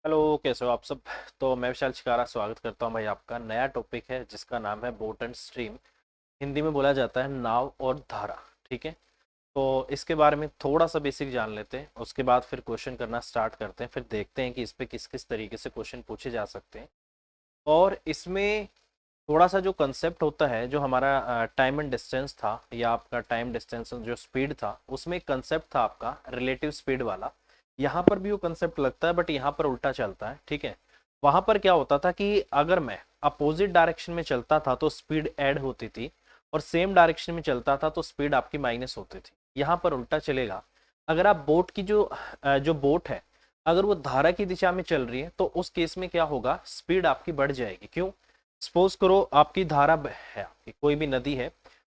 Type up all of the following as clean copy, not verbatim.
Hello, कैसे हो आप सब। तो मैं विशाल शिकारा स्वागत करता हूं भाई। आपका नया टॉपिक है जिसका नाम है बोट एंड स्ट्रीम। हिंदी में बोला जाता है नाव और धारा। ठीक है। तो इसके बारे में थोड़ा सा बेसिक जान लेते हैं, उसके बाद फिर क्वेश्चन करना स्टार्ट करते हैं, फिर देखते हैं कि इस पे किस किस तरीके से क्वेश्चन पूछे जा सकते हैं। और इसमें थोड़ा सा जो कंसेप्ट होता है, जो हमारा टाइम एंड डिस्टेंस था या आपका टाइम डिस्टेंस जो स्पीड था, उसमें एक कंसेप्ट था आपका रिलेटिव स्पीड वाला। यहाँ पर भी वो कंसेप्ट लगता है, बट यहाँ पर उल्टा चलता है। ठीक है। वहां पर क्या होता था कि अगर मैं अपोजिट डायरेक्शन में चलता था तो स्पीड ऐड होती थी, और सेम डायरेक्शन में चलता था तो स्पीड आपकी माइनस होती थी। यहाँ पर उल्टा चलेगा। अगर आप बोट की जो बोट है, अगर वो धारा की दिशा में चल रही है तो उस केस में क्या होगा, स्पीड आपकी बढ़ जाएगी। क्यों? सपोज करो आपकी धारा है, आपकी कोई भी नदी है,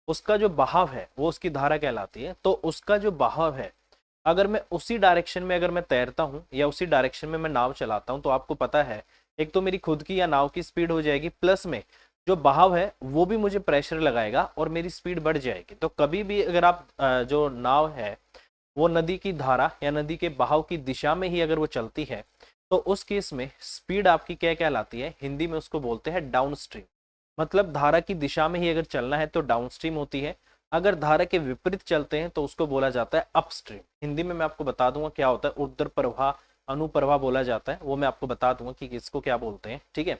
उसका जो बहाव है वो उसकी धारा कहलाती है। तो उसका जो बहाव है, अगर मैं उसी डायरेक्शन में अगर मैं तैरता हूँ या उसी डायरेक्शन में मैं नाव चलाता हूँ, तो आपको पता है एक तो मेरी खुद की या नाव की स्पीड हो जाएगी, प्लस में जो बहाव है वो भी मुझे प्रेशर लगाएगा और मेरी स्पीड बढ़ जाएगी। तो कभी भी अगर आप जो नाव है वो नदी की धारा या नदी के बहाव की दिशा में ही अगर वो चलती है, तो उस केस में स्पीड आपकी क्या कहलाती है, हिंदी में उसको बोलते हैं डाउन स्ट्रीम। मतलब धारा की दिशा में ही अगर चलना है तो डाउन स्ट्रीम होती है। अगर धारा के विपरीत चलते हैं तो उसको बोला जाता है अपस्ट्रीम। हिंदी में मैं आपको बता दूंगा क्या होता है, ऊर्ध्व प्रवाह, अनुप्रवाह बोला जाता है, वो मैं आपको बता दूंगा कि किसको क्या बोलते हैं। ठीक है।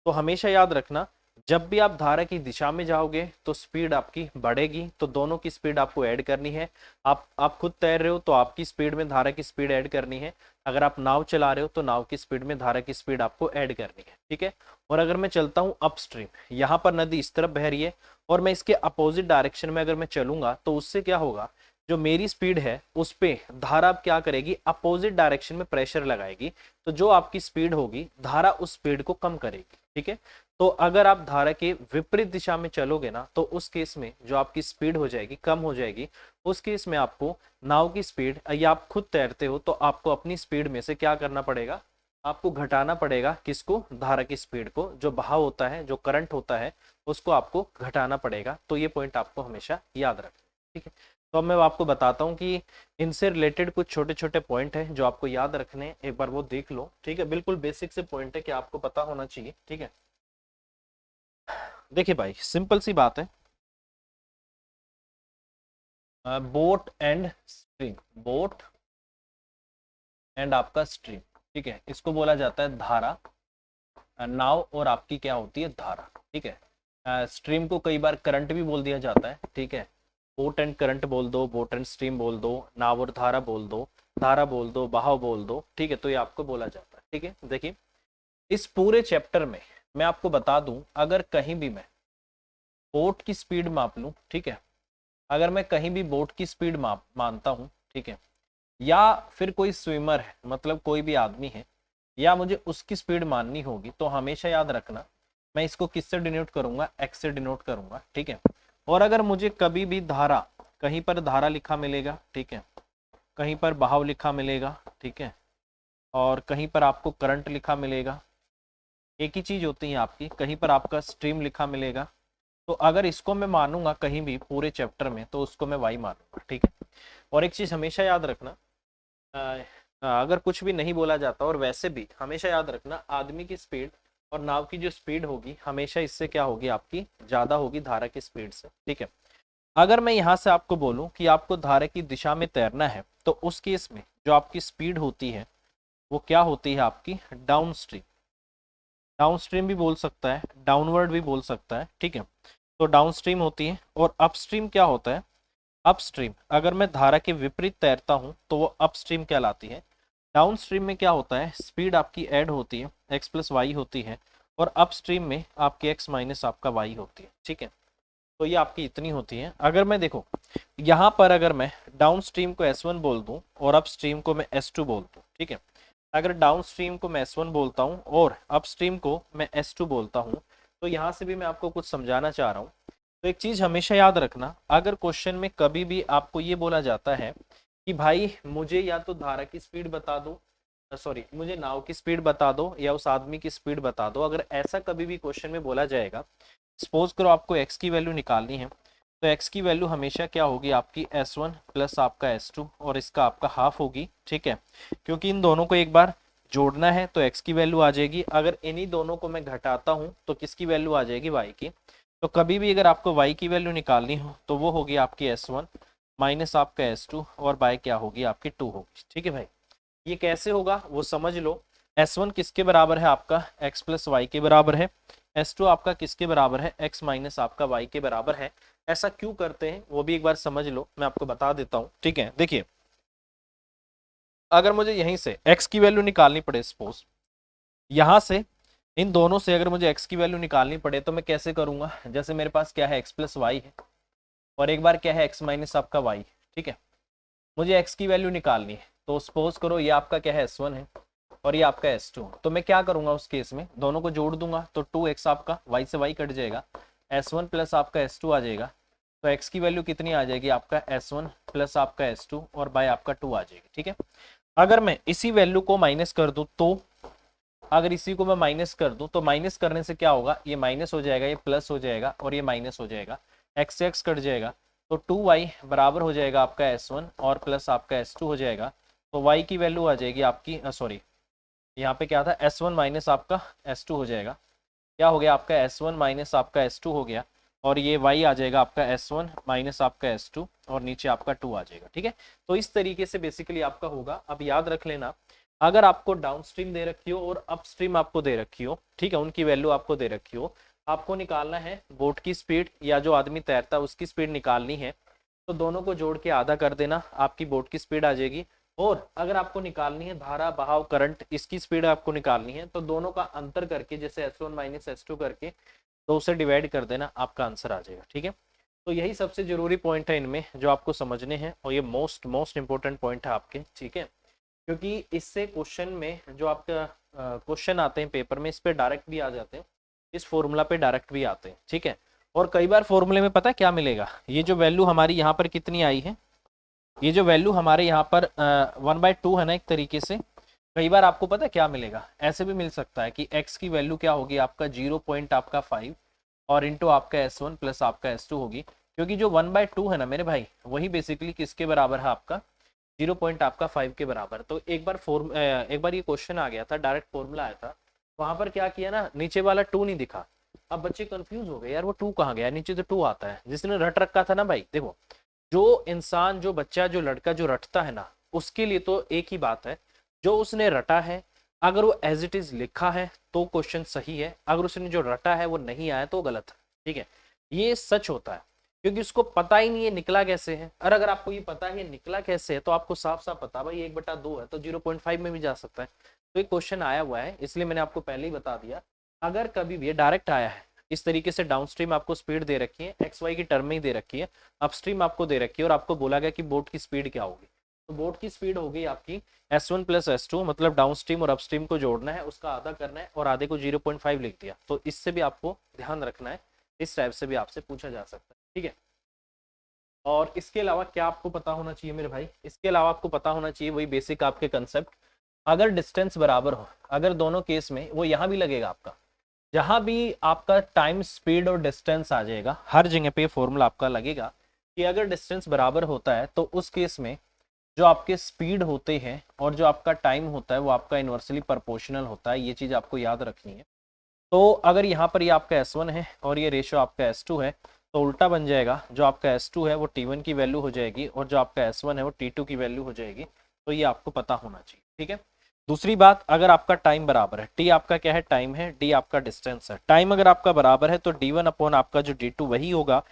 तो हमेशा याद रखना, जब भी आप धारा की दिशा में जाओगे तो स्पीड आपकी बढ़ेगी, तो दोनों की स्पीड आपको ऐड करनी है। आप खुद तैर रहे हो तो आपकी स्पीड में धारा की स्पीड ऐड करनी है। अगर आप नाव चला रहे हो तो नाव की स्पीड में धारा की स्पीड आपको ऐड करनी है। ठीक है। और अगर मैं चलता हूँ अपस्ट्रीम, यहाँ पर नदी इस तरफ बह रही है और मैं इसके अपोजिट डायरेक्शन में अगर मैं चलूंगा तो उससे क्या होगा, जो मेरी स्पीड है उस पे धारा अब क्या करेगी, अपोजिट डायरेक्शन में प्रेशर लगाएगी। तो जो आपकी स्पीड होगी, धारा उस स्पीड को कम करेगी। ठीक है। तो अगर आप धारा के विपरीत दिशा में चलोगे ना, तो उस केस में जो आपकी स्पीड हो जाएगी, कम हो जाएगी। उस केस में आपको नाव की स्पीड, या आप खुद तैरते हो तो आपको अपनी स्पीड में से क्या करना पड़ेगा, आपको घटाना पड़ेगा। किसको? धारा की स्पीड को। जो बहाव होता है, जो करंट होता है, उसको आपको घटाना पड़ेगा। तो ये पॉइंट आपको हमेशा याद रखना। ठीक है। तो अब मैं आपको बताता हूँ कि इनसे रिलेटेड कुछ छोटे छोटे पॉइंट हैं जो आपको याद रखने हैं। एक बार वो देख लो। ठीक है। बिल्कुल बेसिक से पॉइंट है कि आपको पता होना चाहिए। ठीक है। देखिए भाई, सिंपल सी बात है। Boat and stream, boat and आपका स्ट्रीम। ठीक है। इसको बोला जाता है धारा। नाव और आपकी क्या होती है, धारा। ठीक है। स्ट्रीम को कई बार करंट भी बोल दिया जाता है। ठीक है। बोट एंड करंट बोल दो, बोट एंड स्ट्रीम बोल दो, नाव और धारा बोल दो, धारा बोल दो, बहाव बोल दो। ठीक है। तो ये आपको बोला जाता है। ठीक है। देखिए, इस पूरे चैप्टर में मैं आपको बता दूं, अगर कहीं भी मैं बोट की स्पीड माप लूं, ठीक है, अगर मैं कहीं भी बोट की स्पीड माप मानता हूं, ठीक है, या फिर कोई स्विमर है, मतलब कोई भी आदमी है, या मुझे उसकी स्पीड माननी होगी, तो हमेशा याद रखना मैं इसको किससे डिनोट करूंगा, एक्स से डिनोट करूंगा। ठीक है। और अगर मुझे कभी भी धारा, कहीं पर धारा लिखा मिलेगा, ठीक है, कहीं पर बहाव लिखा मिलेगा, ठीक है, और कहीं पर आपको करंट लिखा मिलेगा, एक ही चीज होती है आपकी, कहीं पर आपका स्ट्रीम लिखा मिलेगा, तो अगर इसको मैं मानूंगा कहीं भी पूरे चैप्टर में, तो उसको मैं वाई मानूंगा। ठीक है। और एक चीज हमेशा याद रखना, अगर कुछ भी नहीं बोला जाता, और वैसे भी हमेशा याद रखना, आदमी की स्पीड और नाव की जो स्पीड होगी हमेशा इससे क्या होगी, आपकी ज्यादा होगी धारा की स्पीड से। ठीक है। अगर मैं यहाँ से आपको बोलूं कि आपको धारा की दिशा में तैरना है, तो उस केस में जो आपकी स्पीड होती है वो क्या होती है, आपकी डाउन स्ट्रीम। डाउन स्ट्रीम भी बोल सकता है, डाउनवर्ड भी बोल सकता है। ठीक है। तो डाउन स्ट्रीम होती है। और अपस्ट्रीम क्या होता है, अपस्ट्रीम अगर मैं धारा के विपरीत तैरता हूं तो वो अपस्ट्रीम कहलाती है। डाउन स्ट्रीम में क्या होता है, स्पीड आपकी ऐड होती है, एक्स प्लस वाई होती है, और अपस्ट्रीम में आपकी एक्स माइनस आपका वाई होती है। ठीक है। तो ये आपकी इतनी होती है। अगर मैं देखो यहाँ पर, अगर मैं डाउन स्ट्रीम को S1 बोल दूं और अप स्ट्रीम को मैं S2 बोल दूं, ठीक है, अगर डाउन स्ट्रीम को मैं S1 बोलता हूँ और अप स्ट्रीम को मैं S2 बोलता हूँ, तो यहाँ से भी मैं आपको कुछ समझाना चाह रहा हूँ। तो एक चीज हमेशा याद रखना, अगर क्वेश्चन में कभी भी आपको ये बोला जाता है कि भाई मुझे या तो धारा की स्पीड बता दो, सॉरी, मुझे नाव की स्पीड बता दो या उस आदमी की स्पीड बता दो, अगर ऐसा कभी भी क्वेश्चन में बोला जाएगा, सपोज करो आपको एक्स की वैल्यू निकालनी है, तो एक्स की वैल्यू हमेशा क्या होगी, आपकी S1 प्लस आपका S2 और इसका आपका हाफ होगी। ठीक है। क्योंकि इन दोनों को एक बार जोड़ना है तो x की वैल्यू आ जाएगी, अगर इन्हीं दोनों को मैं घटाता हूँ तो किसकी वैल्यू आ जाएगी, y की। तो कभी भी अगर आपको y की वैल्यू निकालनी हो तो वो होगी आपकी s1 माइनस आपका s2 और बाय क्या होगी आपकी 2 होगी। ठीक है भाई, ये कैसे होगा वो समझ लो। s1 किसके बराबर है आपका x प्लस वाई के बराबर है, s2 आपका किसके बराबर है x माइनस आपका y के बराबर है। ऐसा क्यों करते हैं वो भी एक बार समझ लो, मैं आपको बता देता हूँ। ठीक है, देखिए अगर मुझे यहीं से x की वैल्यू निकालनी पड़े, सपोज यहां से इन दोनों से अगर मुझे x की वैल्यू निकालनी पड़े तो मैं कैसे करूंगा, जैसे मेरे पास क्या है x प्लस वाई है और एक बार क्या है x माइनस आपका y। ठीक है, मुझे x की वैल्यू निकालनी है तो सपोज करो ये आपका क्या है s1 है और ये आपका s2, तो मैं क्या करूंगा उस केस में, दोनों को जोड़ दूंगा तो 2x आपका y से y कट जाएगा, s1 प्लस आपका s2 आ जाएगा। तो x की वैल्यू कितनी आ जाएगी आपका s1 प्लस आपका s2 और बाय आपका 2 आ जाएगी। ठीक है, अगर मैं इसी वैल्यू को माइनस कर दूं तो, अगर इसी को मैं माइनस कर दूं तो माइनस करने से क्या होगा, ये माइनस हो जाएगा, ये प्लस हो जाएगा और ये माइनस हो जाएगा, x से x कट जाएगा तो 2y बराबर हो जाएगा आपका s1 और प्लस आपका s2 हो जाएगा। तो y की वैल्यू आ जाएगी आपकी, सॉरी यहाँ पे क्या था, s1 माइनस आपका s2 हो जाएगा, क्या हो गया आपका s1 माइनस आपका s2 हो गया और ये y आ जाएगा आपका s1 माइनस आपका s2 और नीचे आपका 2 आ जाएगा। ठीक है, तो इस तरीके से बेसिकली आपका होगा। अब याद रख लेना, अगर आपको डाउनस्ट्रीम दे रखी हो और अपस्ट्रीम आपको दे रखी हो, ठीक है, उनकी वैल्यू आपको दे रखी हो, आपको निकालना है बोट की स्पीड या जो आदमी तैरता है उसकी स्पीड निकालनी है, तो दोनों को जोड़ के आधा कर देना, आपकी बोट की स्पीड आ जाएगी। और अगर आपको निकालनी है धारा बहाव करंट, इसकी स्पीड आपको निकालनी है तो दोनों का अंतर करके जैसे s1 माइनस s2 करके तो उसे डिवाइड कर देना, आपका आंसर आ जाएगा। ठीक है, तो यही सबसे जरूरी पॉइंट है इनमें जो आपको समझने हैं और ये मोस्ट इंपॉर्टेंट पॉइंट है आपके। ठीक है, क्योंकि इससे क्वेश्चन में जो आपका क्वेश्चन आते हैं पेपर में, इस पे डायरेक्ट भी आ जाते हैं, इस फॉर्मूला पे डायरेक्ट भी आते हैं। ठीक है, और कई बार फॉर्मूले में पता है क्या मिलेगा, ये जो वैल्यू हमारी यहाँ पर कितनी आई है, ये जो वैल्यू हमारे यहाँ पर 1/2 है ना एक तरीके से, कई बार आपको पता है क्या मिलेगा, ऐसे भी मिल सकता है कि x की वैल्यू क्या होगी आपका 0.5 और इंटू आपका s1 प्लस आपका s2 होगी, क्योंकि जो 1/2 है ना मेरे भाई वही बेसिकली किसके बराबर है आपका 0.5 के बराबर। तो एक बार ये क्वेश्चन आ गया था, डायरेक्ट फॉर्मूला आया था, वहां पर क्या किया ना, नीचे वाला 2 नहीं दिखा। अब बच्चे कंफ्यूज हो गए, यार वो 2 कहाँ गया, नीचे तो 2 आता है, जिसने रट रखा था ना भाई। देखो जो इंसान, जो बच्चा, जो लड़का जो रटता है ना, उसके लिए तो एक ही बात है, जो उसने रटा है अगर वो एज इट इज लिखा है तो क्वेश्चन सही है, अगर उसने जो रटा है वो नहीं आया तो गलत है। ठीक है, ये सच होता है, क्योंकि उसको पता ही नहीं है निकला कैसे है। और अगर आपको ये पता है निकला कैसे है तो आपको साफ साफ पता भाई 1/2 है तो 0.5 में भी जा सकता है। तो ये क्वेश्चन आया हुआ है, इसलिए मैंने आपको पहले ही बता दिया। अगर कभी भी ये डायरेक्ट आया है इस तरीके से, डाउनस्ट्रीम आपको स्पीड दे रखी है, एक्स वाई की टर्म में ही दे रखी है, अपस्ट्रीम आपको दे रखी है और आपको बोला गया कि बोट की स्पीड क्या होगी, तो बोट की स्पीड होगी आपकी s1 प्लस s2, मतलब डाउनस्ट्रीम और अपस्ट्रीम को जोड़ना है, उसका आधा करना है और आधे को 0.5 लिख दिया। तो इससे भी आपको ध्यान रखना है, इस टाइप से भी आपसे पूछा जा सकता है। ठीक है, और इसके अलावा क्या आपको पता होना चाहिए मेरे भाई, इसके अलावा आपको पता होना चाहिए वही बेसिक आपके कंसेप्ट, अगर डिस्टेंस बराबर हो, अगर दोनों केस में, वो यहाँ भी लगेगा आपका, जहां भी आपका टाइम स्पीड और डिस्टेंस आ जाएगा हर जगह पे फॉर्मूला आपका लगेगा कि अगर डिस्टेंस बराबर होता है तो उस केस में जो आपके स्पीड होते हैं और जो आपका टाइम होता है वो आपका इन्वर्सली प्रोपोर्शनल होता है। ये चीज आपको याद रखनी है। तो अगर यहाँ पर ये आपका S1 है और ये रेशो आपका S2 है तो उल्टा बन जाएगा, जो आपका S2 है वो T1 की वैल्यू हो जाएगी और जो आपका S1 है वो T2 की वैल्यू हो जाएगी। तो ये आपको पता होना चाहिए। ठीक है, दूसरी बात, अगर आपका टाइम बराबर है, T आपका क्या है, टाइम है, D आपका डिस्टेंस है, टाइम अगर आपका बराबर है तो D1 अपॉन आपका जो D2 वही होगा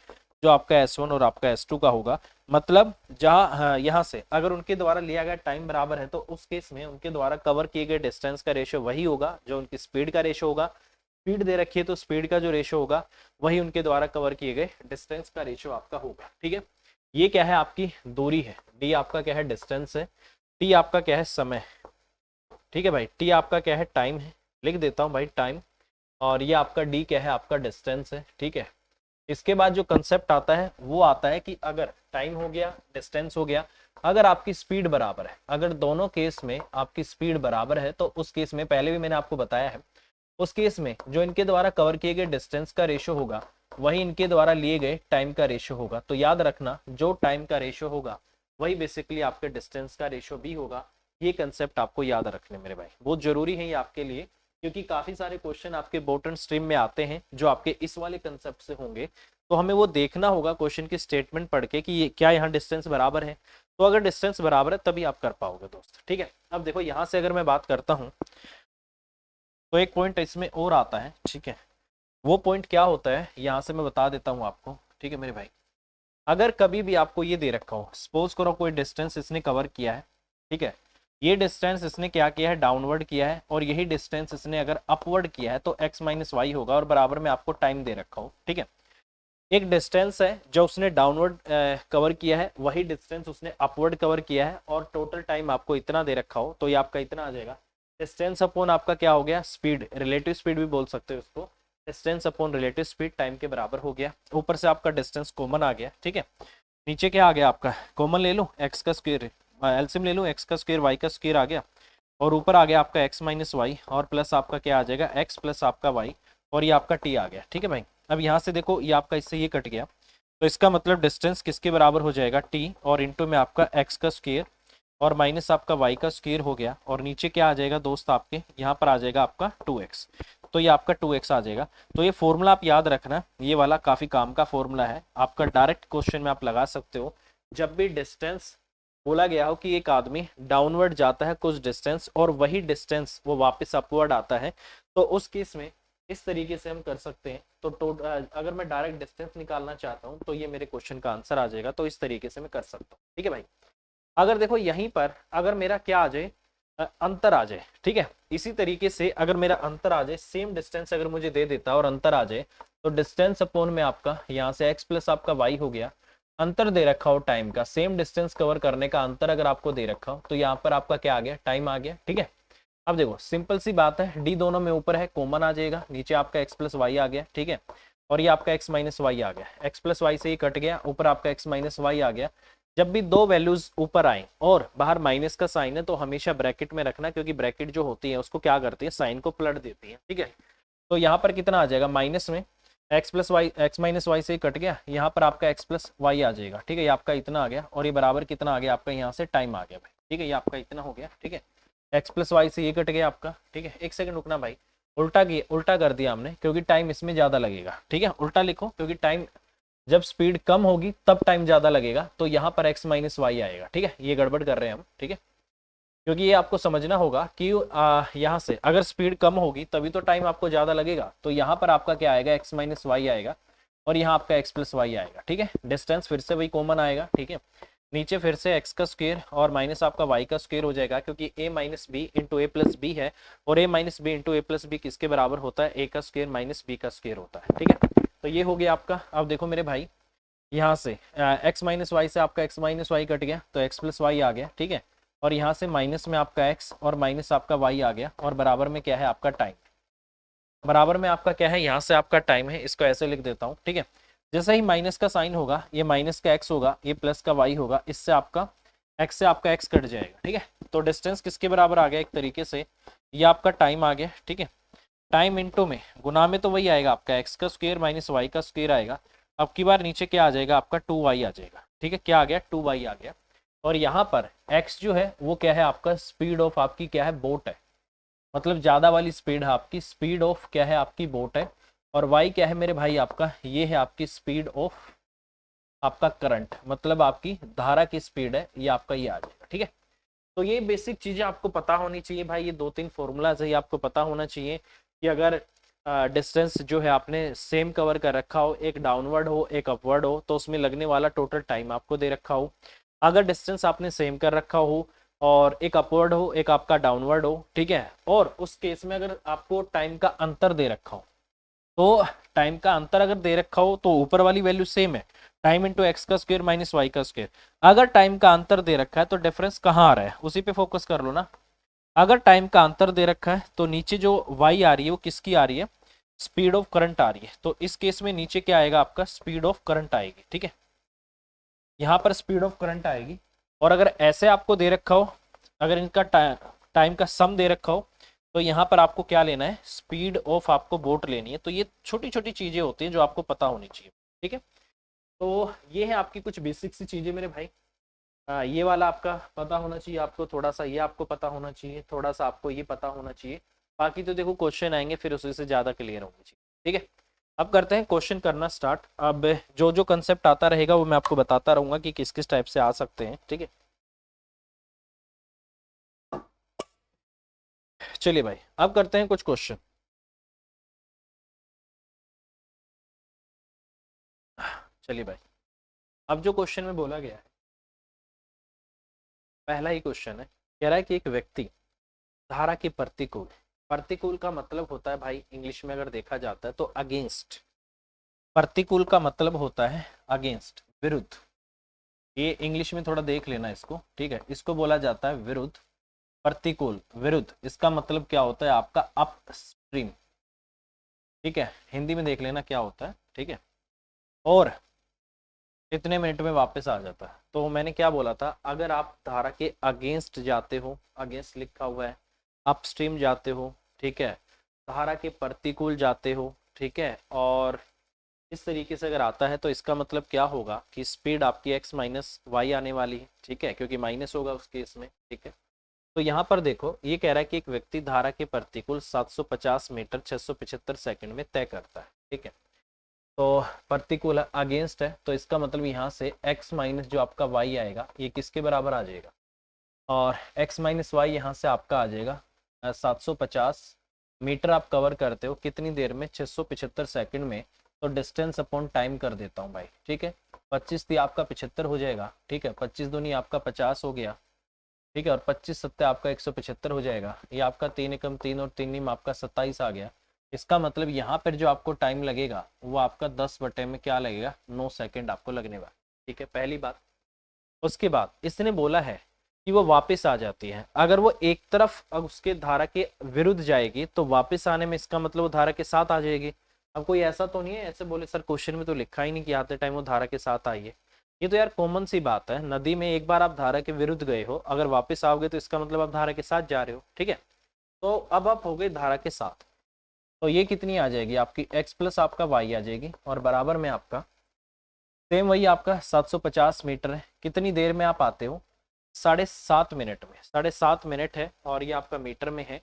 जो आपका S1 और आपका S2 का होगा। मतलब जहाँ यहाँ से अगर उनके द्वारा लिया गया टाइम बराबर है तो उस केस में उनके द्वारा कवर किए गए डिस्टेंस का रेशियो वही होगा जो उनकी स्पीड का रेशियो होगा। स्पीड दे रखी है तो स्पीड का जो रेशियो होगा वही उनके द्वारा कवर किए गए डिस्टेंस का रेशियो आपका होगा। ठीक है, ये क्या है, आपकी दूरी है, D आपका क्या है, डिस्टेंस है, T आपका क्या है, समय। ठीक है भाई, T आपका क्या है, टाइम है, लिख देता हूँ भाई टाइम, और ये आपका D क्या है, आपका डिस्टेंस है। ठीक है, इसके बाद जो कंसेप्ट आता है वो आता है कि अगर टाइम हो गया, डिस्टेंस हो गया, अगर आपकी स्पीड बराबर है, अगर दोनों केस में आपकी स्पीड बराबर है तो उस केस में, पहले भी मैंने आपको बताया है, उस केस में जो इनके द्वारा कवर किए गए डिस्टेंस का रेशियो होगा वही इनके द्वारा लिए गए टाइम का रेशियो होगा। तो याद रखना, जो टाइम का रेशियो होगा वही बेसिकली आपके डिस्टेंस का रेशियो भी होगा। ये कंसेप्ट आपको याद रखने मेरे भाई, बहुत जरूरी है ये आपके लिए, क्योंकि काफी सारे क्वेश्चन आपके बोट एंड स्ट्रीम में आते हैं जो आपके इस वाले कंसेप्ट से होंगे। तो हमें वो देखना होगा क्वेश्चन की स्टेटमेंट पढ़ के कि ये क्या यहाँ डिस्टेंस बराबर है। तो अगर डिस्टेंस बराबर है तभी आप कर पाओगे दोस्त, ठीक है। अब देखो यहाँ से अगर मैं बात करता हूँ तो एक पॉइंट इसमें और आता है, ठीक है। वो पॉइंट क्या होता है यहाँ से मैं बता देता हूँ आपको, ठीक है मेरे भाई। अगर कभी भी आपको ये दे रखा हो, सपोज करो कोई डिस्टेंस इसने कवर किया है, ठीक है, ये डिस्टेंस इसने क्या किया है, डाउनवर्ड किया है, और यही डिस्टेंस इसने अगर अपवर्ड किया है तो x माइनस वाई होगा, और बराबर में आपको टाइम दे रखा हो, ठीक है। एक डिस्टेंस है जो उसने डाउनवर्ड कवर किया है, वही डिस्टेंस उसने अपवर्ड कवर किया है, और टोटल टाइम आपको इतना दे रखा हो, तो ये आपका इतना आ जाएगा। डिस्टेंस अपॉन आपका क्या हो गया, स्पीड, रिलेटिव स्पीड भी बोल सकते हो उसको। Distance upon relative speed time के बराबर हो गया। ऊपर से आपका डिस्टेंस कॉमन आ गया, ठीक है। नीचे क्या आ गया आपका, कॉमन ले लो, एक्स का स्क्वायर, एलसीएम ले लो, एक्स का स्क्वायर वाई का स्क्वायर आ गया, और ऊपर आ गया आपका एक्स माइनस वाई, और प्लस आपका क्या आ जाएगा, एक्स प्लस आपका वाई, और ये आपका टी आ गया, ठीक है भाई। अब यहाँ से देखो ये आपका इससे ये कट गया, तो इसका मतलब डिस्टेंस किसके बराबर हो जाएगा, टी, और इंटू में आपका एक्स का स्क्वायर और माइनस आपका वाई का स्क्वायर हो गया, और नीचे क्या आ जाएगा दोस्त आपके, यहाँ पर आ जाएगा आपका 2x, तो ये आपका 2x आ जाएगा। तो ये फॉर्मूला आप याद रखना, ये वाला काफ़ी काम का फॉर्मूला है, आपका डायरेक्ट क्वेश्चन में आप लगा सकते हो। जब भी डिस्टेंस बोला गया हो कि एक आदमी डाउनवर्ड जाता है कुछ डिस्टेंस और वही डिस्टेंस वो वापस अपवर्ड आता है, तो उस केस में इस तरीके से हम कर सकते हैं। तो अगर मैं डायरेक्ट डिस्टेंस निकालना चाहता हूँ तो ये मेरे क्वेश्चन का आंसर आ जाएगा, तो इस तरीके से मैं कर सकता हूँ, ठीक है भाई। अगर देखो यहीं पर अगर मेरा क्या आ जाए, अंतर आ जाए, ठीक है, इसी तरीके से अगर मेरा अंतर आ जाए, सेम डिस्टेंस अगर मुझे दे देता और अंतर आ जाए, तो डिस्टेंस अपॉन में आपका यहाँ से x प्लस आपका y हो गया, अंतर दे रखा हो टाइम का, सेम डिस्टेंस कवर करने का अंतर अगर आपको दे रखा हो, तो यहाँ पर आपका क्या आ गया, टाइम आ गया, ठीक है। अब देखो सिंपल सी बात है, डी दोनों में ऊपर है, कॉमन आ जाएगा, नीचे आपका x प्लस वाई आ गया, ठीक है, और ये आपका x माइनस वाई आ गया, x प्लस वाई से ही कट गया, ऊपर आपका x माइनस वाई आ गया। जब भी दो वैल्यूज ऊपर आए और बाहर माइनस का साइन है तो हमेशा ब्रैकेट में रखना, क्योंकि ब्रैकेट जो होती है उसको क्या करती है, साइन को पलट देती है, ठीक है। तो यहाँ पर कितना आ जाएगा, माइनस में x plus y, x minus y से ही कट गया, यहाँ पर आपका x प्लस वाई आ जाएगा, ठीक है, ये आपका इतना आ गया, और ये बराबर कितना आ गया आपका, यहाँ से टाइम आ गया भाई, ठीक है, ये आपका इतना हो गया, ठीक है। x प्लस वाई से ये कट गया आपका, ठीक है। एक सेकंड रुकना भाई, उल्टा कर दिया हमने, क्योंकि टाइम इसमें ज्यादा लगेगा, ठीक है, उल्टा लिखो, क्योंकि टाइम जब स्पीड कम होगी तब टाइम ज्यादा लगेगा, तो यहाँ पर x माइनस वाई आएगा, ठीक है, ये गड़बड़ कर रहे हैं हम, ठीक है, क्योंकि ये आपको समझना होगा कि यहाँ से अगर स्पीड कम होगी तभी तो टाइम आपको ज्यादा लगेगा, तो यहाँ पर आपका क्या आएगा, x माइनस वाई आएगा, और यहाँ आपका x प्लस वाई आएगा, ठीक है। डिस्टेंस फिर से वही कॉमन आएगा, ठीक है, नीचे फिर से x का स्क्वायर और माइनस आपका y का स्क्वायर हो जाएगा, क्योंकि a minus b into a plus b है, और a minus b into a plus b किसके बराबर होता है, a का स्क्वायर माइनस b का स्क्वायर होता है, ठीक है। तो ये हो गया आपका। अब देखो मेरे भाई यहाँ से x माइनस वाई से आपका x माइनस वाई कट गया, तो x प्लस वाई आ गया, ठीक है, और यहाँ से माइनस में आपका x और माइनस आपका y आ गया, और बराबर में क्या है आपका टाइम, बराबर में आपका क्या है, यहाँ से आपका टाइम है, इसको ऐसे लिख देता हूँ, ठीक है। जैसे ही माइनस का साइन होगा, ये माइनस का x होगा, ये प्लस का y होगा, इससे आपका x से आपका x कट जाएगा, ठीक है। तो डिस्टेंस किसके बराबर आ गया, एक तरीके से ये आपका टाइम आ गया, ठीक है। टाइम इंटू में गुना में तो वही आएगा आपका x का स्क्वायर माइनस y का स्क्वायर आएगा। अब की बार नीचे क्या आ जाएगा आपका 2y आ जाएगा, ठीक है, क्या आ गया 2y आ गया, और यहाँ पर x जो है वो क्या है आपका, स्पीड ऑफ आपकी क्या है, बोट है, मतलब ज्यादा वाली स्पीड है आपकी, स्पीड ऑफ क्या है आपकी, बोट है, और y क्या है मेरे भाई आपका, ये है आपकी स्पीड ऑफ आपका करंट, मतलब आपकी धारा की स्पीड है, ये आपका ये आ जाएगा, ठीक है। तो ये बेसिक चीजें आपको पता होनी चाहिए भाई, ये 2-3 फॉर्मूलाज है, ये आपको पता होना चाहिए कि अगर डिस्टेंस जो है आपने सेम कवर कर रखा हो, एक डाउनवर्ड हो एक अपवर्ड हो, तो उसमें लगने वाला टोटल टाइम आपको दे रखा हो। अगर डिस्टेंस आपने सेम कर रखा हो और एक अपवर्ड हो एक आपका डाउनवर्ड हो, ठीक है, और उस केस में अगर आपको टाइम का अंतर दे रखा हो, तो टाइम का अंतर अगर दे रखा हो तो ऊपर वाली वैल्यू सेम है, टाइम इंटू एक्स का स्क्वायर माइनस वाई का स्क्वायर। अगर टाइम का अंतर दे रखा है तो डिफरेंस कहाँ आ रहा है, उसी पे फोकस कर लो ना। अगर टाइम का अंतर दे रखा है तो नीचे जो y आ रही है वो किसकी आ रही है, स्पीड ऑफ करंट आ रही है, तो इस केस में नीचे क्या आएगा आपका, स्पीड ऑफ करंट आएगी, ठीक है, यहाँ पर स्पीड ऑफ करंट आएगी। और अगर ऐसे आपको दे रखा हो, अगर इनका टाइम का सम दे रखा हो, तो यहाँ पर आपको क्या लेना है, स्पीड ऑफ आपको बोट लेनी है। तो ये छोटी छोटी चीजें होती हैं जो आपको पता होनी चाहिए, ठीक है। तो ये है आपकी कुछ बेसिक सी चीजें मेरे भाई। ये वाला आपका पता होना चाहिए आपको, थोड़ा सा ये आपको पता होना चाहिए, थोड़ा सा आपको ये पता होना चाहिए। बाकी तो देखो क्वेश्चन आएंगे फिर उसी से ज़्यादा क्लियर होंगे चाहिए। ठीक है, अब करते हैं क्वेश्चन करना स्टार्ट। अब जो जो कंसेप्ट आता रहेगा वो मैं आपको बताता रहूंगा कि किस किस टाइप से आ सकते हैं। ठीक है, चलिए भाई अब करते हैं कुछ क्वेश्चन। चलिए भाई, अब जो क्वेश्चन में बोला गया है, पहला ही क्वेश्चन है, कह रहा है कि एक व्यक्ति धारा के प्रतिकूल, प्रतिकूल का मतलब होता है भाई इंग्लिश में अगर देखा जाता है तो अगेंस्ट, प्रतिकूल का मतलब होता है अगेंस्ट, विरुद्ध। ये इंग्लिश में थोड़ा देख लेना इसको, ठीक है, इसको बोला जाता है विरुद्ध, प्रतिकूल विरुद्ध, इसका मतलब क्या होता है आपका अपस्ट्रीम। ठीक है, हिंदी में देख लेना क्या होता है। ठीक है, और इतने मिनट में वापस आ जाता है। तो मैंने क्या बोला था, अगर आप धारा के अगेंस्ट जाते हो, अगेंस्ट लिखा हुआ है, अपस्ट्रीम जाते हो, ठीक है, धारा के प्रतिकूल जाते हो, ठीक है, और इस तरीके से अगर आता है तो इसका मतलब क्या होगा कि स्पीड आपकी x माइनस वाई आने वाली है। ठीक है, क्योंकि माइनस होगा उस केस में। ठीक है, तो यहाँ पर देखो ये कह रहा है कि एक व्यक्ति धारा के प्रतिकूल 750 मीटर 675 सेकंड में तय करता है। ठीक है, तो प्रतिकूल अगेंस्ट है तो इसका मतलब यहाँ से x माइनस जो आपका y आएगा ये किसके बराबर आ जाएगा, और x माइनस वाई यहाँ से आपका आ जाएगा 750 मीटर आप कवर करते हो कितनी देर में, 675 सेकंड में। तो डिस्टेंस अपॉन टाइम कर देता हूँ भाई। ठीक है, 25 थी आपका 75 हो जाएगा। ठीक है, 25 दूनी आपका 50 हो गया। ठीक है, और 25 सत्ते आपका 175 हो जाएगा। ये आपका 3 एकम 3 और 3 नीम आपका 27 आ गया। इसका मतलब यहाँ पर जो आपको टाइम लगेगा वो आपका 10 बटे में क्या लगेगा, 9 सेकंड आपको लगने वाला। ठीक है, पहली बात। उसके बाद इसने बोला है कि वो वापस आ जाती है। अगर वो एक तरफ अब उसके धारा के विरुद्ध जाएगी तो वापस आने में इसका मतलब वो धारा के साथ आ जाएगी। अब कोई ऐसा तो नहीं है ऐसे बोले सर क्वेश्चन में तो लिखा ही नहीं कि आते टाइम वो धारा के साथ आई है। ये तो यार कॉमन सी बात है, नदी में एक बार आप धारा के विरुद्ध गए हो, अगर वापस आओगे तो इसका मतलब आप धारा के साथ जा रहे हो। ठीक है, तो अब आप हो गए धारा के साथ, तो ये कितनी आ जाएगी आपकी x प्लस आपका y आ जाएगी, और बराबर में आपका सेम वही आपका 750 मीटर है। कितनी देर में आप आते हो, 7.5 मिनट में, 7.5 मिनट है, और ये आपका मीटर में है।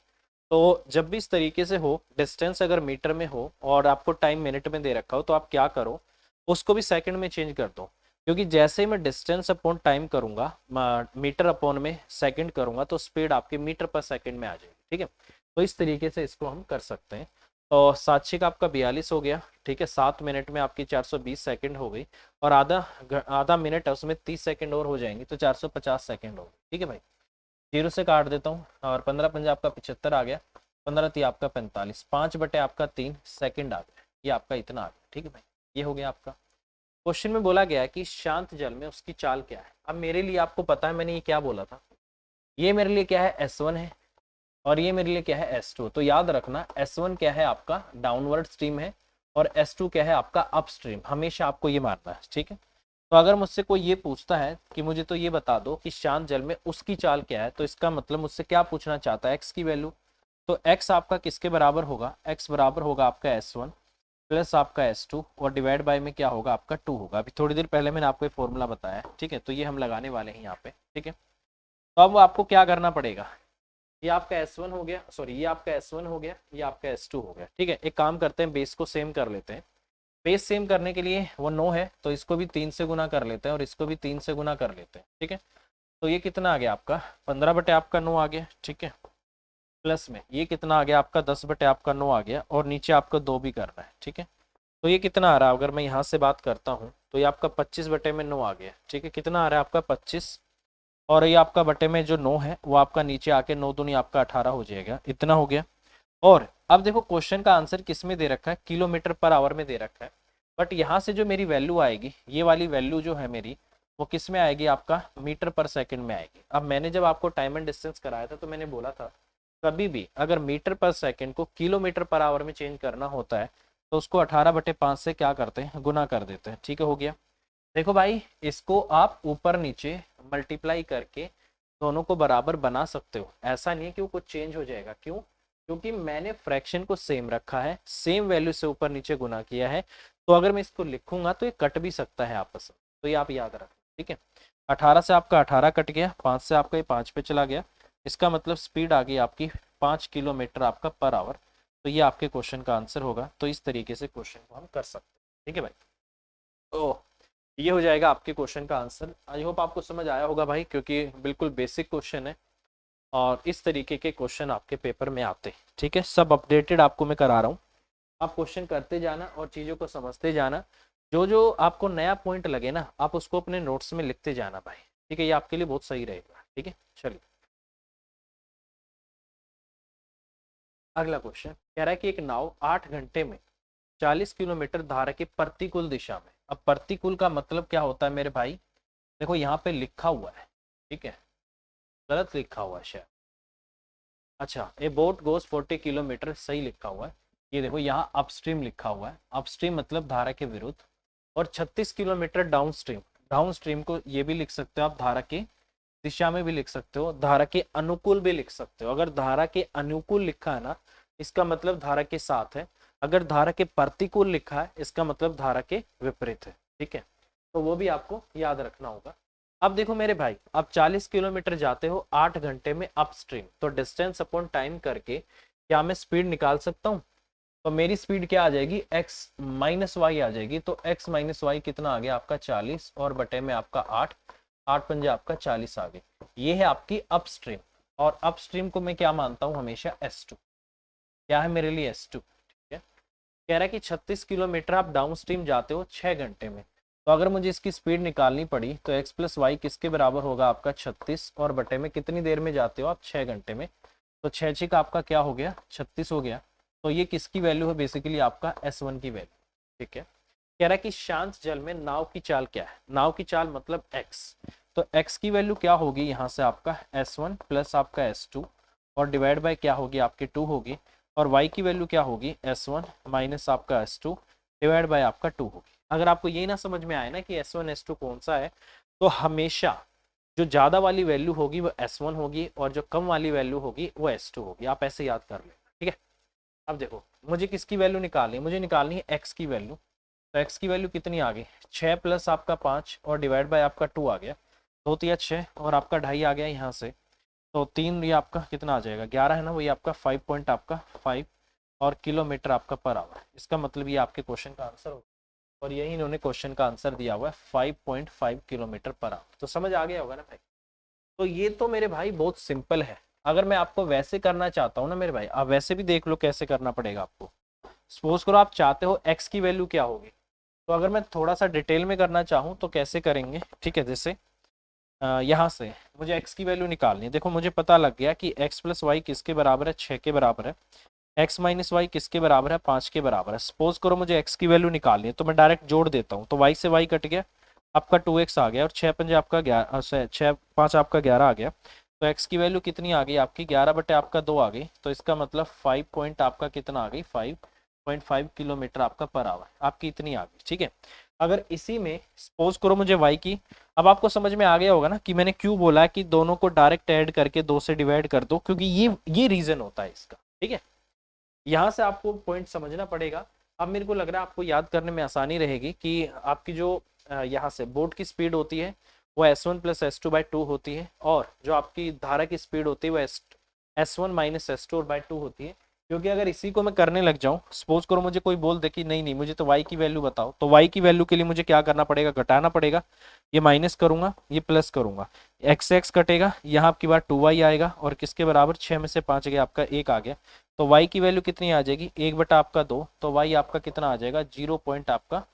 तो जब भी इस तरीके से हो, डिस्टेंस अगर मीटर में हो और आपको टाइम मिनट में दे रखा हो, तो आप क्या करो, उसको भी सेकंड में चेंज कर दो। क्योंकि जैसे ही मैं डिस्टेंस अपॉन टाइम करूंगा, मीटर अपॉन में सेकंड करूंगा, तो स्पीड आपके मीटर पर सेकंड में आ जाएगी। ठीक है, तो इस तरीके से इसको हम कर सकते हैं। तो 7 का आपका 42 हो गया। ठीक है, 7 मिनट में आपकी 420 सेकंड हो गई, और आधा आधा मिनट है उसमें 30 सेकंड और हो जाएंगे, तो 450 सेकंड हो गई। ठीक है भाई, 0 से काट देता हूँ, और 15 पंजा आपका 75 आ गया, 15 3 आपका 45, 5 बटे आपका 3 सेकंड आ गया। ये आपका इतना आ गया। ठीक है भाई, ये हो गया आपका। क्वेश्चन में बोला गया है कि शांत जल में उसकी चाल क्या है। अब मेरे लिए आपको पता है मैंने ये क्या बोला था, ये मेरे लिए क्या है, S1 है, और ये मेरे लिए क्या है, S2। तो याद रखना S1 क्या है आपका डाउनवर्ड स्ट्रीम है, और S2 क्या है आपका अप स्ट्रीम। हमेशा आपको ये मानना है। ठीक है, तो अगर मुझसे कोई ये पूछता है कि मुझे तो ये बता दो कि शांत जल में उसकी चाल क्या है, तो इसका मतलब मुझसे क्या पूछना चाहता है, x की वैल्यू। तो x आपका किसके बराबर होगा, x बराबर होगा आपका S1 प्लस आपका S2, और डिवाइड बाय में क्या होगा आपका 2 होगा। अभी थोड़ी देर पहले मैंने आपको ये फॉर्मूला बताया है। ठीक है, तो ये हम लगाने वाले हैं यहाँ पे। ठीक है, तो अब आपको क्या करना पड़ेगा, ये आपका S1 हो गया, सॉरी ये आपका S1 हो गया, ये आपका S2 हो गया। ठीक है, एक काम करते हैं, बेस को सेम कर लेते हैं। बेस सेम करने के लिए वो 9 है, तो इसको भी 3 से गुना कर लेते हैं, और इसको भी 3 से गुना कर लेते हैं। ठीक है, तो ये कितना आ गया आपका 15 बटे आपका 9 आ गया। ठीक है, प्लस में ये कितना आ गया आपका 10 बटे आपका 9 आ गया, और नीचे आपको 2 भी करना है। ठीक है, तो ये कितना आ रहा है, अगर मैं यहाँ से बात करता हूँ तो ये आपका 25 बटे में 9 आ गया। ठीक है, कितना आ रहा है आपका 25, और ये आपका बटे में जो 9 है वो आपका नीचे आके 9 दूनी आपका 18 हो जाएगा, इतना हो गया। और अब देखो क्वेश्चन का आंसर किस में दे रखा है, किलोमीटर पर आवर में दे रखा है, बट यहाँ से जो मेरी वैल्यू आएगी, ये वाली वैल्यू जो है मेरी, वो किस में आएगी आपका मीटर पर सेकंड में आएगी। अब मैंने जब आपको टाइम एंड डिस्टेंस कराया था तो मैंने बोला था कभी भी अगर मीटर पर सेकंड को किलोमीटर पर आवर में चेंज करना होता है तो उसको 18/5 से क्या करते हैं, गुना कर देते हैं। ठीक है, हो गया। देखो भाई, इसको आप ऊपर नीचे मल्टीप्लाई करके दोनों को बराबर बना सकते हो, ऐसा नहीं है कि वो कुछ चेंज हो जाएगा। क्यों, क्योंकि मैंने फ्रैक्शन को सेम रखा है, सेम वैल्यू से ऊपर नीचे गुना किया है, तो अगर मैं इसको लिखूंगा तो ये कट भी सकता है आपस में, तो ये आप याद रखना। ठीक है, 18 से आपका 18 कट गया, 5 से आपका ये 5 पे चला गया, इसका मतलब स्पीड आ गई आपकी 5 किलोमीटर आपका पर आवर। तो ये आपके क्वेश्चन का आंसर होगा। तो इस तरीके से क्वेश्चन को हम कर सकते हैं, ठीक है भाई। तो ये हो जाएगा आपके क्वेश्चन का आंसर। आई होप आपको समझ आया होगा भाई, क्योंकि बिल्कुल बेसिक क्वेश्चन है और इस तरीके के क्वेश्चन आपके पेपर में आते हैं, ठीक है। सब अपडेटेड आपको मैं करा रहा हूँ, आप क्वेश्चन करते जाना और चीज़ों को समझते जाना। जो जो आपको नया पॉइंट लगे ना, आप उसको अपने नोट्स में लिखते जाना भाई, ठीक है। ये आपके लिए बहुत सही रहेगा, ठीक है। चलिए अगला क्वेश्चन कह रहा है कि एक नाव 8 घंटे में 40 किलोमीटर धारा की प्रतिकूल दिशा में। अब प्रतिकूल का मतलब क्या होता है मेरे भाई, देखो यहाँ पे लिखा हुआ है, ठीक है, गलत लिखा हुआ है शायद। अच्छा, ए बोट गोज 40 किलोमीटर, सही लिखा हुआ है। ये देखो यहाँ अपस्ट्रीम लिखा हुआ है, अपस्ट्रीम मतलब धारा के विरुद्ध। और 36 kilometre down stream, down stream को ये भी लिख सकते हो आप धारा के दिशा में भी लिख सकते हो, धारा के अनुकूल भी लिख सकते हो। अगर धारा के अनुकूल लिखा है ना, इसका मतलब धारा के साथ है। अगर धारा के प्रतिकूल लिखा है, इसका मतलब धारा के विपरीत है, ठीक है। तो वो भी आपको याद रखना होगा। अब देखो मेरे भाई, आप 40 किलोमीटर जाते हो 8 घंटे में अपस्ट्रीम, तो डिस्टेंस अपॉन टाइम करके क्या मैं स्पीड निकाल सकता हूँ? तो मेरी स्पीड क्या आ जाएगी, x माइनस वाई आ जाएगी। तो x माइनस वाई कितना आ गया आपका 40, और बटे में आपका 8, 8 पंजे आपका 40 आ गए। ये है आपकी अपस्ट्रीम। और अपस्ट्रीम को मैं क्या मानता हूँ हमेशा, S2। क्या है मेरे लिए, S2, ठीक है। कह रहा है कि 36 किलोमीटर आप डाउन स्ट्रीम जाते हो 6 घंटे में। तो अगर मुझे इसकी स्पीड निकालनी पड़ी तो x प्लस वाई किसके बराबर होगा आपका 36, और बटे में कितनी देर में जाते हो आप, 6 घंटे में। तो 6 का आपका क्या हो गया, 36 हो गया। तो ये किसकी वैल्यू है, बेसिकली आपका S1 की वैल्यू, ठीक है। कह रहा है कि शांत जल में नाव की चाल क्या है, नाव की चाल मतलब x। तो x की वैल्यू क्या होगी यहाँ से आपका S1 प्लस आपका S2, और डिवाइड बाय क्या होगी आपकी 2 होगी। और y की वैल्यू क्या होगी, S1 माइनस आपका S2 डिवाइड बाय आपका 2 होगी। अगर आपको ये ना समझ में आए ना कि S1 S2 कौन सा है, तो हमेशा जो ज्यादा वाली वैल्यू होगी वो S1 होगी, और जो कम वाली वैल्यू होगी वो S2 होगी। आप ऐसे याद कर लेना, ठीक है। अब देखो मुझे किसकी वैल्यू निकालनी है, मुझे निकालनी है x की वैल्यू। तो x की वैल्यू कितनी आ गई, 6 प्लस आपका 5 और डिवाइड बाय आपका 2 आ गया। 2 तिया 6 और आपका ढाई आ गया यहाँ से। तो 3 ये आपका कितना आ जाएगा, 11 है ना, वही आपका 5 पॉइंट आपका 5 और किलोमीटर आपका पर आवर। इसका मतलब ये आपके क्वेश्चन का आंसर होगा। और यही इन्होंने क्वेश्चन का आंसर दिया हुआ है 5.5 किलोमीटर पर आवर। तो समझ आ गया होगा ना भाई। तो ये तो मेरे भाई बहुत सिंपल है। अगर मैं आपको वैसे करना चाहता हूँ ना मेरे भाई, आप वैसे भी देख लो कैसे करना पड़ेगा आपको। सपोज करो आप चाहते हो x की वैल्यू क्या होगी, तो अगर मैं थोड़ा सा डिटेल में करना चाहूँ तो कैसे करेंगे, ठीक है। जैसे यहाँ से मुझे x की वैल्यू निकालनी है। देखो मुझे पता लग गया कि x प्लस वाई किसके बराबर है, 6 के बराबर है। x माइनस वाई किसके बराबर है, 5 के बराबर है। सपोज करो मुझे x की वैल्यू निकालनी है, तो मैं डायरेक्ट जोड़ देता हूँ। तो y से y कट गया, आपका 2x आ गया, और 6 पंजे आपका 11, 6 5 आपका 11 आ गया। तो x की वैल्यू कितनी आ गई आपकी, 11 बटे आपका 2 आ गई। तो इसका मतलब 5 पॉइंट आपका कितना आ गई, 5.5 किलोमीटर आपका पर आवर आपकी इतनी आ गई, ठीक है। अगर इसी में सपोज करो मुझे y की, अब आपको समझ में आ गया होगा ना कि मैंने क्यों बोला कि दोनों को डायरेक्ट ऐड करके 2 से डिवाइड कर दो, क्योंकि ये रीजन होता है इसका, ठीक है। यहाँ से आपको पॉइंट समझना पड़ेगा। अब मेरे को लग रहा है आपको याद करने में आसानी रहेगी कि आपकी जो यहाँ से बोट की स्पीड होती है वो S1 प्लस S2 बाई 2 होती है, और जो आपकी धारा की स्पीड होती है वो S1 माइनस S2 बाई 2 होती है। क्योंकि अगर इसी को मैं करने लग जाऊं, सपोज करो मुझे कोई बोल दे कि नहीं नहीं मुझे तो y की वैल्यू बताओ, तो y की वैल्यू के लिए मुझे क्या करना पड़ेगा, घटाना पड़ेगा। ये माइनस करूंगा, ये प्लस करूंगा, एक्स एक्स कटेगा, यहाँ आपकी बार 2y आएगा, और किसके बराबर, 6 में से 5 गया आपका 1 आ गया। तो y की वैल्यू कितनी आ जाएगी, 1 बटा आपका 2। तो y आपका कितना आ जाएगा, 0 पॉइंट आपका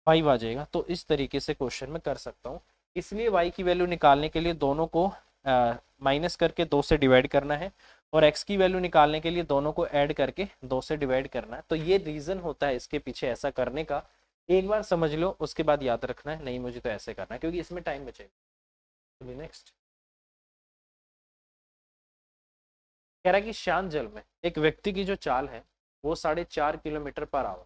5 आ जाएगा। तो इस तरीके से क्वेश्चन में कर सकता हूँ। इसलिए y की वैल्यू निकालने के लिए दोनों को माइनस करके 2 से डिवाइड करना है, और x की वैल्यू निकालने के लिए दोनों को ऐड करके 2 से डिवाइड करना है। तो ये रीजन होता है इसके पीछे ऐसा करने का। एक बार समझ लो, उसके बाद याद रखना है, नहीं मुझे तो ऐसे करना है, क्योंकि इसमें टाइम बचेगा। नेक्स्ट कह रहा है कि शांत जल में एक व्यक्ति की जो चाल है वो 4.5 किलोमीटर पर आवर।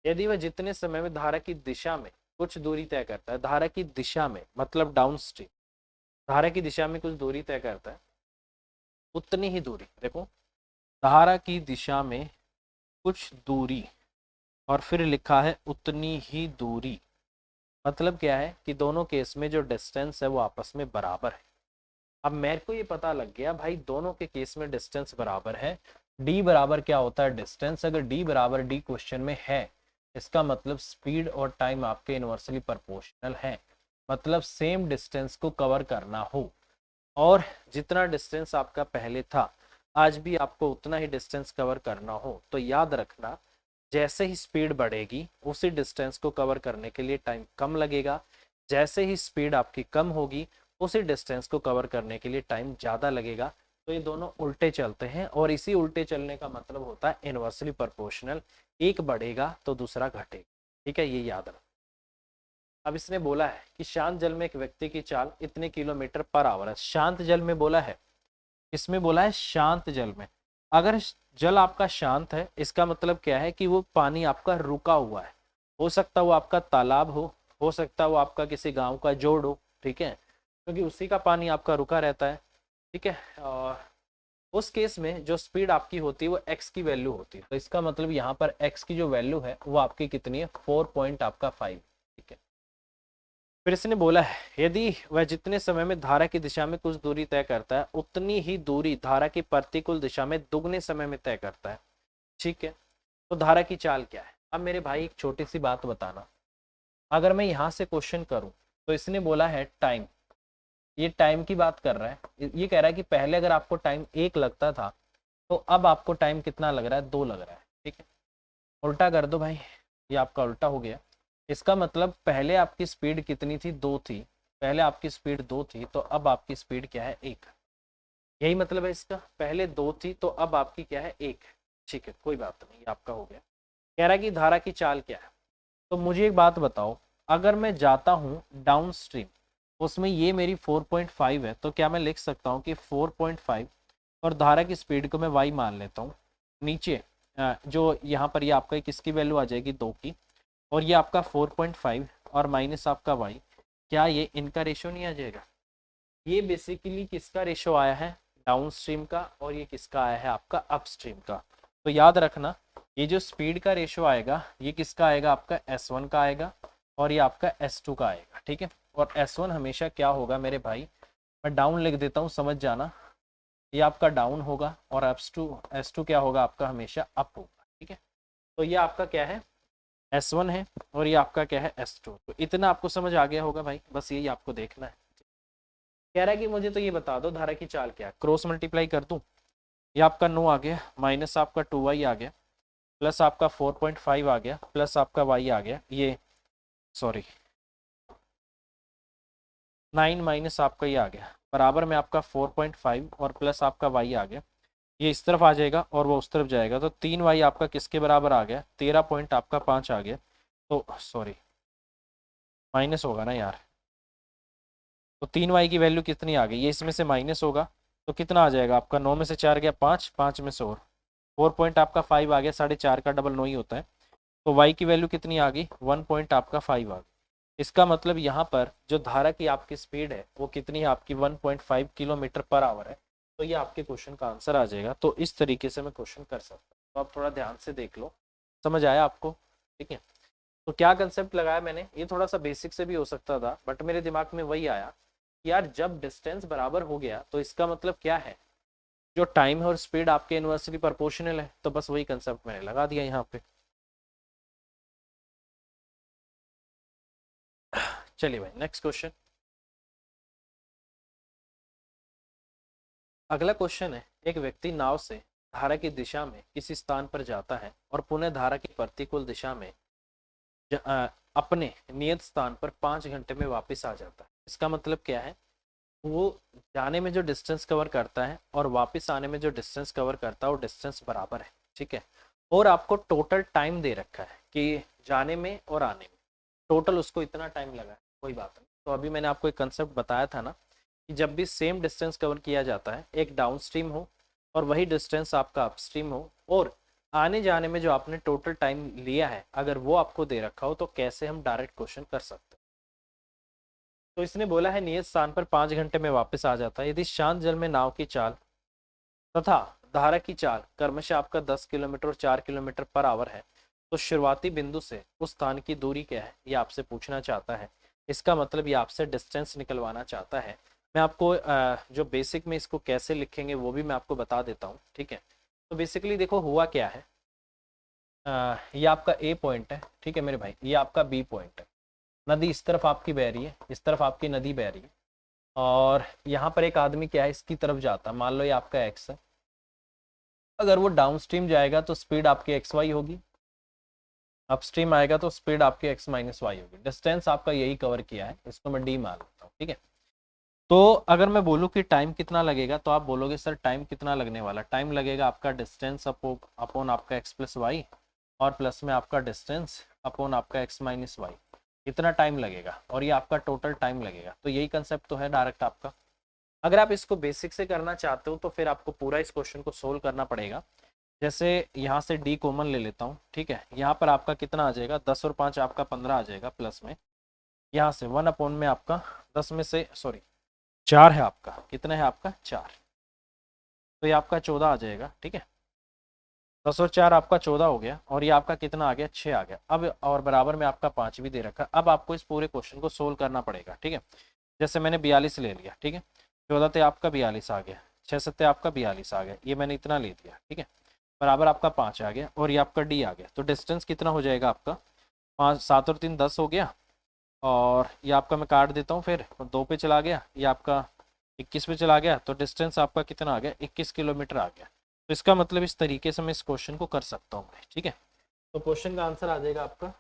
यदि वह जितने समय में धारा की दिशा में कुछ दूरी तय करता है, धारा की दिशा में मतलब डाउन स्ट्रीम, धारा की दिशा में कुछ दूरी तय करता है, उतनी ही दूरी, देखो धारा की दिशा में कुछ दूरी, और फिर लिखा है उतनी ही दूरी, मतलब क्या है कि दोनों केस में जो डिस्टेंस है वो आपस में बराबर है। अब मेरे को ये पता लग गया भाई दोनों के केस में डिस्टेंस बराबर है। डी बराबर क्या होता है, डिस्टेंस। अगर डी बराबर डी क्वेश्चन में है, इसका मतलब स्पीड और टाइम आपके इनवर्सली प्रोपोर्शनल है। मतलब सेम डिस्टेंस को कवर करना हो और जितना डिस्टेंस आपका पहले था आज भी आपको उतना ही डिस्टेंस कवर करना हो, तो याद रखना जैसे ही स्पीड बढ़ेगी उसी डिस्टेंस को कवर करने के लिए टाइम कम लगेगा, जैसे ही स्पीड आपकी कम होगी उसी डिस्टेंस को कवर करने के लिए टाइम ज़्यादा लगेगा। तो ये दोनों उल्टे चलते हैं और इसी उल्टे चलने का मतलब होता है इनवर्सली प्रोपोर्शनल। एक बढ़ेगा तो दूसरा घटेगा, ठीक है, ये याद रखो। अब इसने बोला है कि शांत जल में एक व्यक्ति की चाल इतने किलोमीटर पर आवर है। शांत जल में बोला है, इसमें बोला है शांत जल में। अगर जल आपका शांत है इसका मतलब क्या है कि वो पानी आपका रुका हुआ है। हो सकता है वो आपका तालाब हो सकता है वो आपका किसी गांव का जोड़ हो, ठीक है, क्योंकि उसी का पानी आपका रुका रहता है, ठीक है। और उस केस में जो स्पीड आपकी होती है वो एक्स की वैल्यू होती है। तो इसका मतलब यहाँ पर एक्स की जो वैल्यू है वो आपकी कितनी है, 4 पॉइंट आपका 5, ठीक है। फिर इसने बोला है यदि वह जितने समय में धारा की दिशा में कुछ दूरी तय करता है उतनी ही दूरी धारा की प्रतिकूल दिशा में दुगने समय में तय करता है, ठीक है। तो धारा की चाल क्या है। अब मेरे भाई एक छोटी सी बात बताना, अगर मैं यहां से क्वेश्चन करूं तो इसने बोला है टाइम, ये टाइम की बात कर रहा है। ये कह रहा है कि पहले अगर आपको टाइम 1 लगता था तो अब आपको टाइम कितना लग रहा है, 2 लग रहा है, ठीक है। उल्टा कर दो भाई, ये आपका उल्टा हो गया। इसका मतलब पहले आपकी स्पीड कितनी थी, 2 थी। पहले आपकी स्पीड 2 थी तो अब आपकी स्पीड क्या है, 1। यही मतलब है इसका, पहले 2 थी तो अब आपकी क्या है, 1, ठीक है, कोई बात नहीं, आपका हो गया। कह रहा है कि धारा की चाल क्या है। तो मुझे एक बात बताओ, अगर मैं जाता हूँ डाउन स्ट्रीम, उसमें ये मेरी 4.5 है, तो क्या मैं लिख सकता हूँ कि 4.5 और धारा की स्पीड को मैं y मान लेता हूँ। नीचे जो यहाँ पर ये आपका किसकी वैल्यू आ जाएगी, 2 की, और ये आपका 4.5 और माइनस आपका y, क्या ये इनका रेशो नहीं आ जाएगा। ये बेसिकली किसका रेशो आया है, डाउन स्ट्रीम का, और ये किसका आया है, आपका अप स्ट्रीम का। तो याद रखना ये जो स्पीड का रेशो आएगा ये किसका आएगा, आपका S1 का आएगा और ये आपका S2 का आएगा, ठीक है। और S1 हमेशा क्या होगा मेरे भाई, मैं डाउन लिख देता हूँ समझ जाना, ये आपका डाउन होगा और S2 क्या होगा आपका, हमेशा अप होगा, ठीक है। तो ये आपका क्या है, S1 है और ये आपका क्या है, S2। तो इतना आपको समझ आ गया होगा भाई, बस यही आपको देखना है। कह रहा है कि मुझे तो ये बता दो धारा की चाल क्या है। क्रॉस मल्टीप्लाई कर दूं, ये आपका 9 आ गया, माइनस आपका 2y आ गया, प्लस आपका 4.5 आ गया, प्लस आपका y आ गया, ये सॉरी 9 माइनस आपका ये आ गया, बराबर में आपका 4.5 और प्लस आपका y आ गया। ये इस तरफ आ जाएगा और वो उस तरफ जाएगा, तो 3y आपका किसके बराबर आ गया, 13 पॉइंट आपका 5 आ गया। तो सॉरी माइनस होगा ना यार, तो 3y की वैल्यू कितनी आ गई, ये इसमें से माइनस होगा तो कितना आ जाएगा आपका, 9 में से 4 गया 5, 5 में से और 4 पॉइंट आपका 5 आ गया, 4.5 का डबल 9 ही होता है। तो y की वैल्यू कितनी आ गई, 1 पॉइंट आपका 5 आ गई। इसका मतलब यहाँ पर जो धारा की आपकी स्पीड है वो कितनी है, आपकी 1.5 किलोमीटर पर आवर है। तो ये आपके क्वेश्चन का आंसर आ जाएगा। तो इस तरीके से मैं क्वेश्चन कर सकता हूँ, तो आप थोड़ा ध्यान से देख लो, समझ आया आपको, ठीक है। तो क्या कंसेप्ट लगाया मैंने, ये थोड़ा सा बेसिक से भी हो सकता था बट मेरे दिमाग में वही आया कि यार जब डिस्टेंस बराबर हो गया तो इसका मतलब क्या है, जो टाइम है और स्पीड आपके इनवर्सली प्रोपोर्शनल है। तो बस वही कंसेप्ट मैंने लगा दिया यहाँ पे। चलिए भाई नेक्स्ट क्वेश्चन। अगला क्वेश्चन है, एक व्यक्ति नाव से धारा की दिशा में किसी स्थान पर जाता है और पुनः धारा की प्रतिकूल दिशा में अपने नियत स्थान पर 5 घंटे में वापस आ जाता है। इसका मतलब क्या है, वो जाने में जो डिस्टेंस कवर करता है और वापस आने में जो डिस्टेंस कवर करता है वो डिस्टेंस बराबर है, ठीक है। और आपको टोटल टाइम दे रखा है कि जाने में और आने में टोटल उसको इतना टाइम लगा है, कोई बात नहीं। तो अभी मैंने आपको एक कंसेप्ट बताया था ना कि जब भी सेम डिस्टेंस कवर किया जाता है, एक डाउन स्ट्रीम हो और वही डिस्टेंस आपका अप स्ट्रीम हो, और आने जाने में जो आपने टोटल टाइम लिया है अगर वो आपको दे रखा हो, तो कैसे हम डायरेक्ट क्वेश्चन कर सकते हैं। तो इसने बोला है नियत स्थान पर 5 घंटे में वापस आ जाता है यदि शांत जल में नाव की चाल तथा धारा की चाल क्रमशः आपका 10 किलोमीटर और 4 किलोमीटर पर आवर है। तो शुरुआती बिंदु से उस स्थान की दूरी क्या है ये आपसे पूछना चाहता है। इसका मतलब ये आपसे डिस्टेंस निकलवाना चाहता है। मैं आपको जो बेसिक में इसको कैसे लिखेंगे वो भी मैं आपको बता देता हूँ, ठीक है। तो बेसिकली देखो हुआ क्या है, ये आपका ए पॉइंट है, ठीक है मेरे भाई, ये आपका बी पॉइंट है। नदी इस तरफ आपकी बह रही है, इस तरफ आपकी नदी बह रही है, और यहाँ पर एक आदमी क्या है इसकी तरफ जाता है, मान लो ये आपका एक्स है। अगर वो डाउन स्ट्रीम जाएगा तो स्पीड आपकी एक्स वाई होगी, अपस्ट्रीम आएगा तो स्पीड आपकी एक्स माइनस वाई होगी। डिस्टेंस आपका यही कवर किया है, इसको मैं डी मान लेता हूँ, ठीक है। तो अगर मैं बोलूँ कि टाइम कितना लगेगा तो आप बोलोगे सर टाइम कितना लगने वाला, टाइम लगेगा आपका डिस्टेंस अपॉन आपका एक्स प्लस वाई और प्लस में आपका डिस्टेंस अपॉन आपका एक्स माइनस वाई, इतना टाइम लगेगा और ये आपका टोटल टाइम लगेगा। तो यही कंसेप्ट तो है डायरेक्ट आपका। अगर आप इसको बेसिक से करना चाहते हो तो फिर आपको पूरा इस क्वेश्चन को सोल्व करना पड़ेगा। जैसे यहाँ से डी कॉमन ले लेता हूँ, ठीक है। यहाँ पर आपका कितना आ जाएगा, 10 और 5 आपका 15 आ जाएगा, प्लस में यहाँ से 1 अपॉन में आपका 10 में से सॉरी 4 है आपका, कितना है आपका 4, तो ये आपका 14 आ जाएगा, ठीक है। 10 और 4 आपका 14 हो गया और ये आपका कितना आ गया 6 आ गया। अब और बराबर में आपका 5 भी दे रखा। अब आपको इस पूरे क्वेश्चन को सोल्व करना पड़ेगा, ठीक है। जैसे मैंने 42 ले लिया, ठीक है, 14 से आपका 42 आ गया, 6 सत्ते आपका 42 आ गया, ये मैंने इतना ले दिया, ठीक है, बराबर आपका 5 आ गया और ये आपका डी आ गया। तो डिस्टेंस कितना हो जाएगा आपका 5, 7 और 3 10 हो गया, और ये आपका मैं काट देता हूँ, फिर 2 पे चला गया, ये आपका 21 पे चला गया, तो डिस्टेंस आपका कितना आ गया 21 किलोमीटर आ गया। तो इसका मतलब इस तरीके से मैं इस क्वेश्चन को कर सकता हूँ, ठीक है। तो क्वेश्चन का आंसर आ जाएगा आपका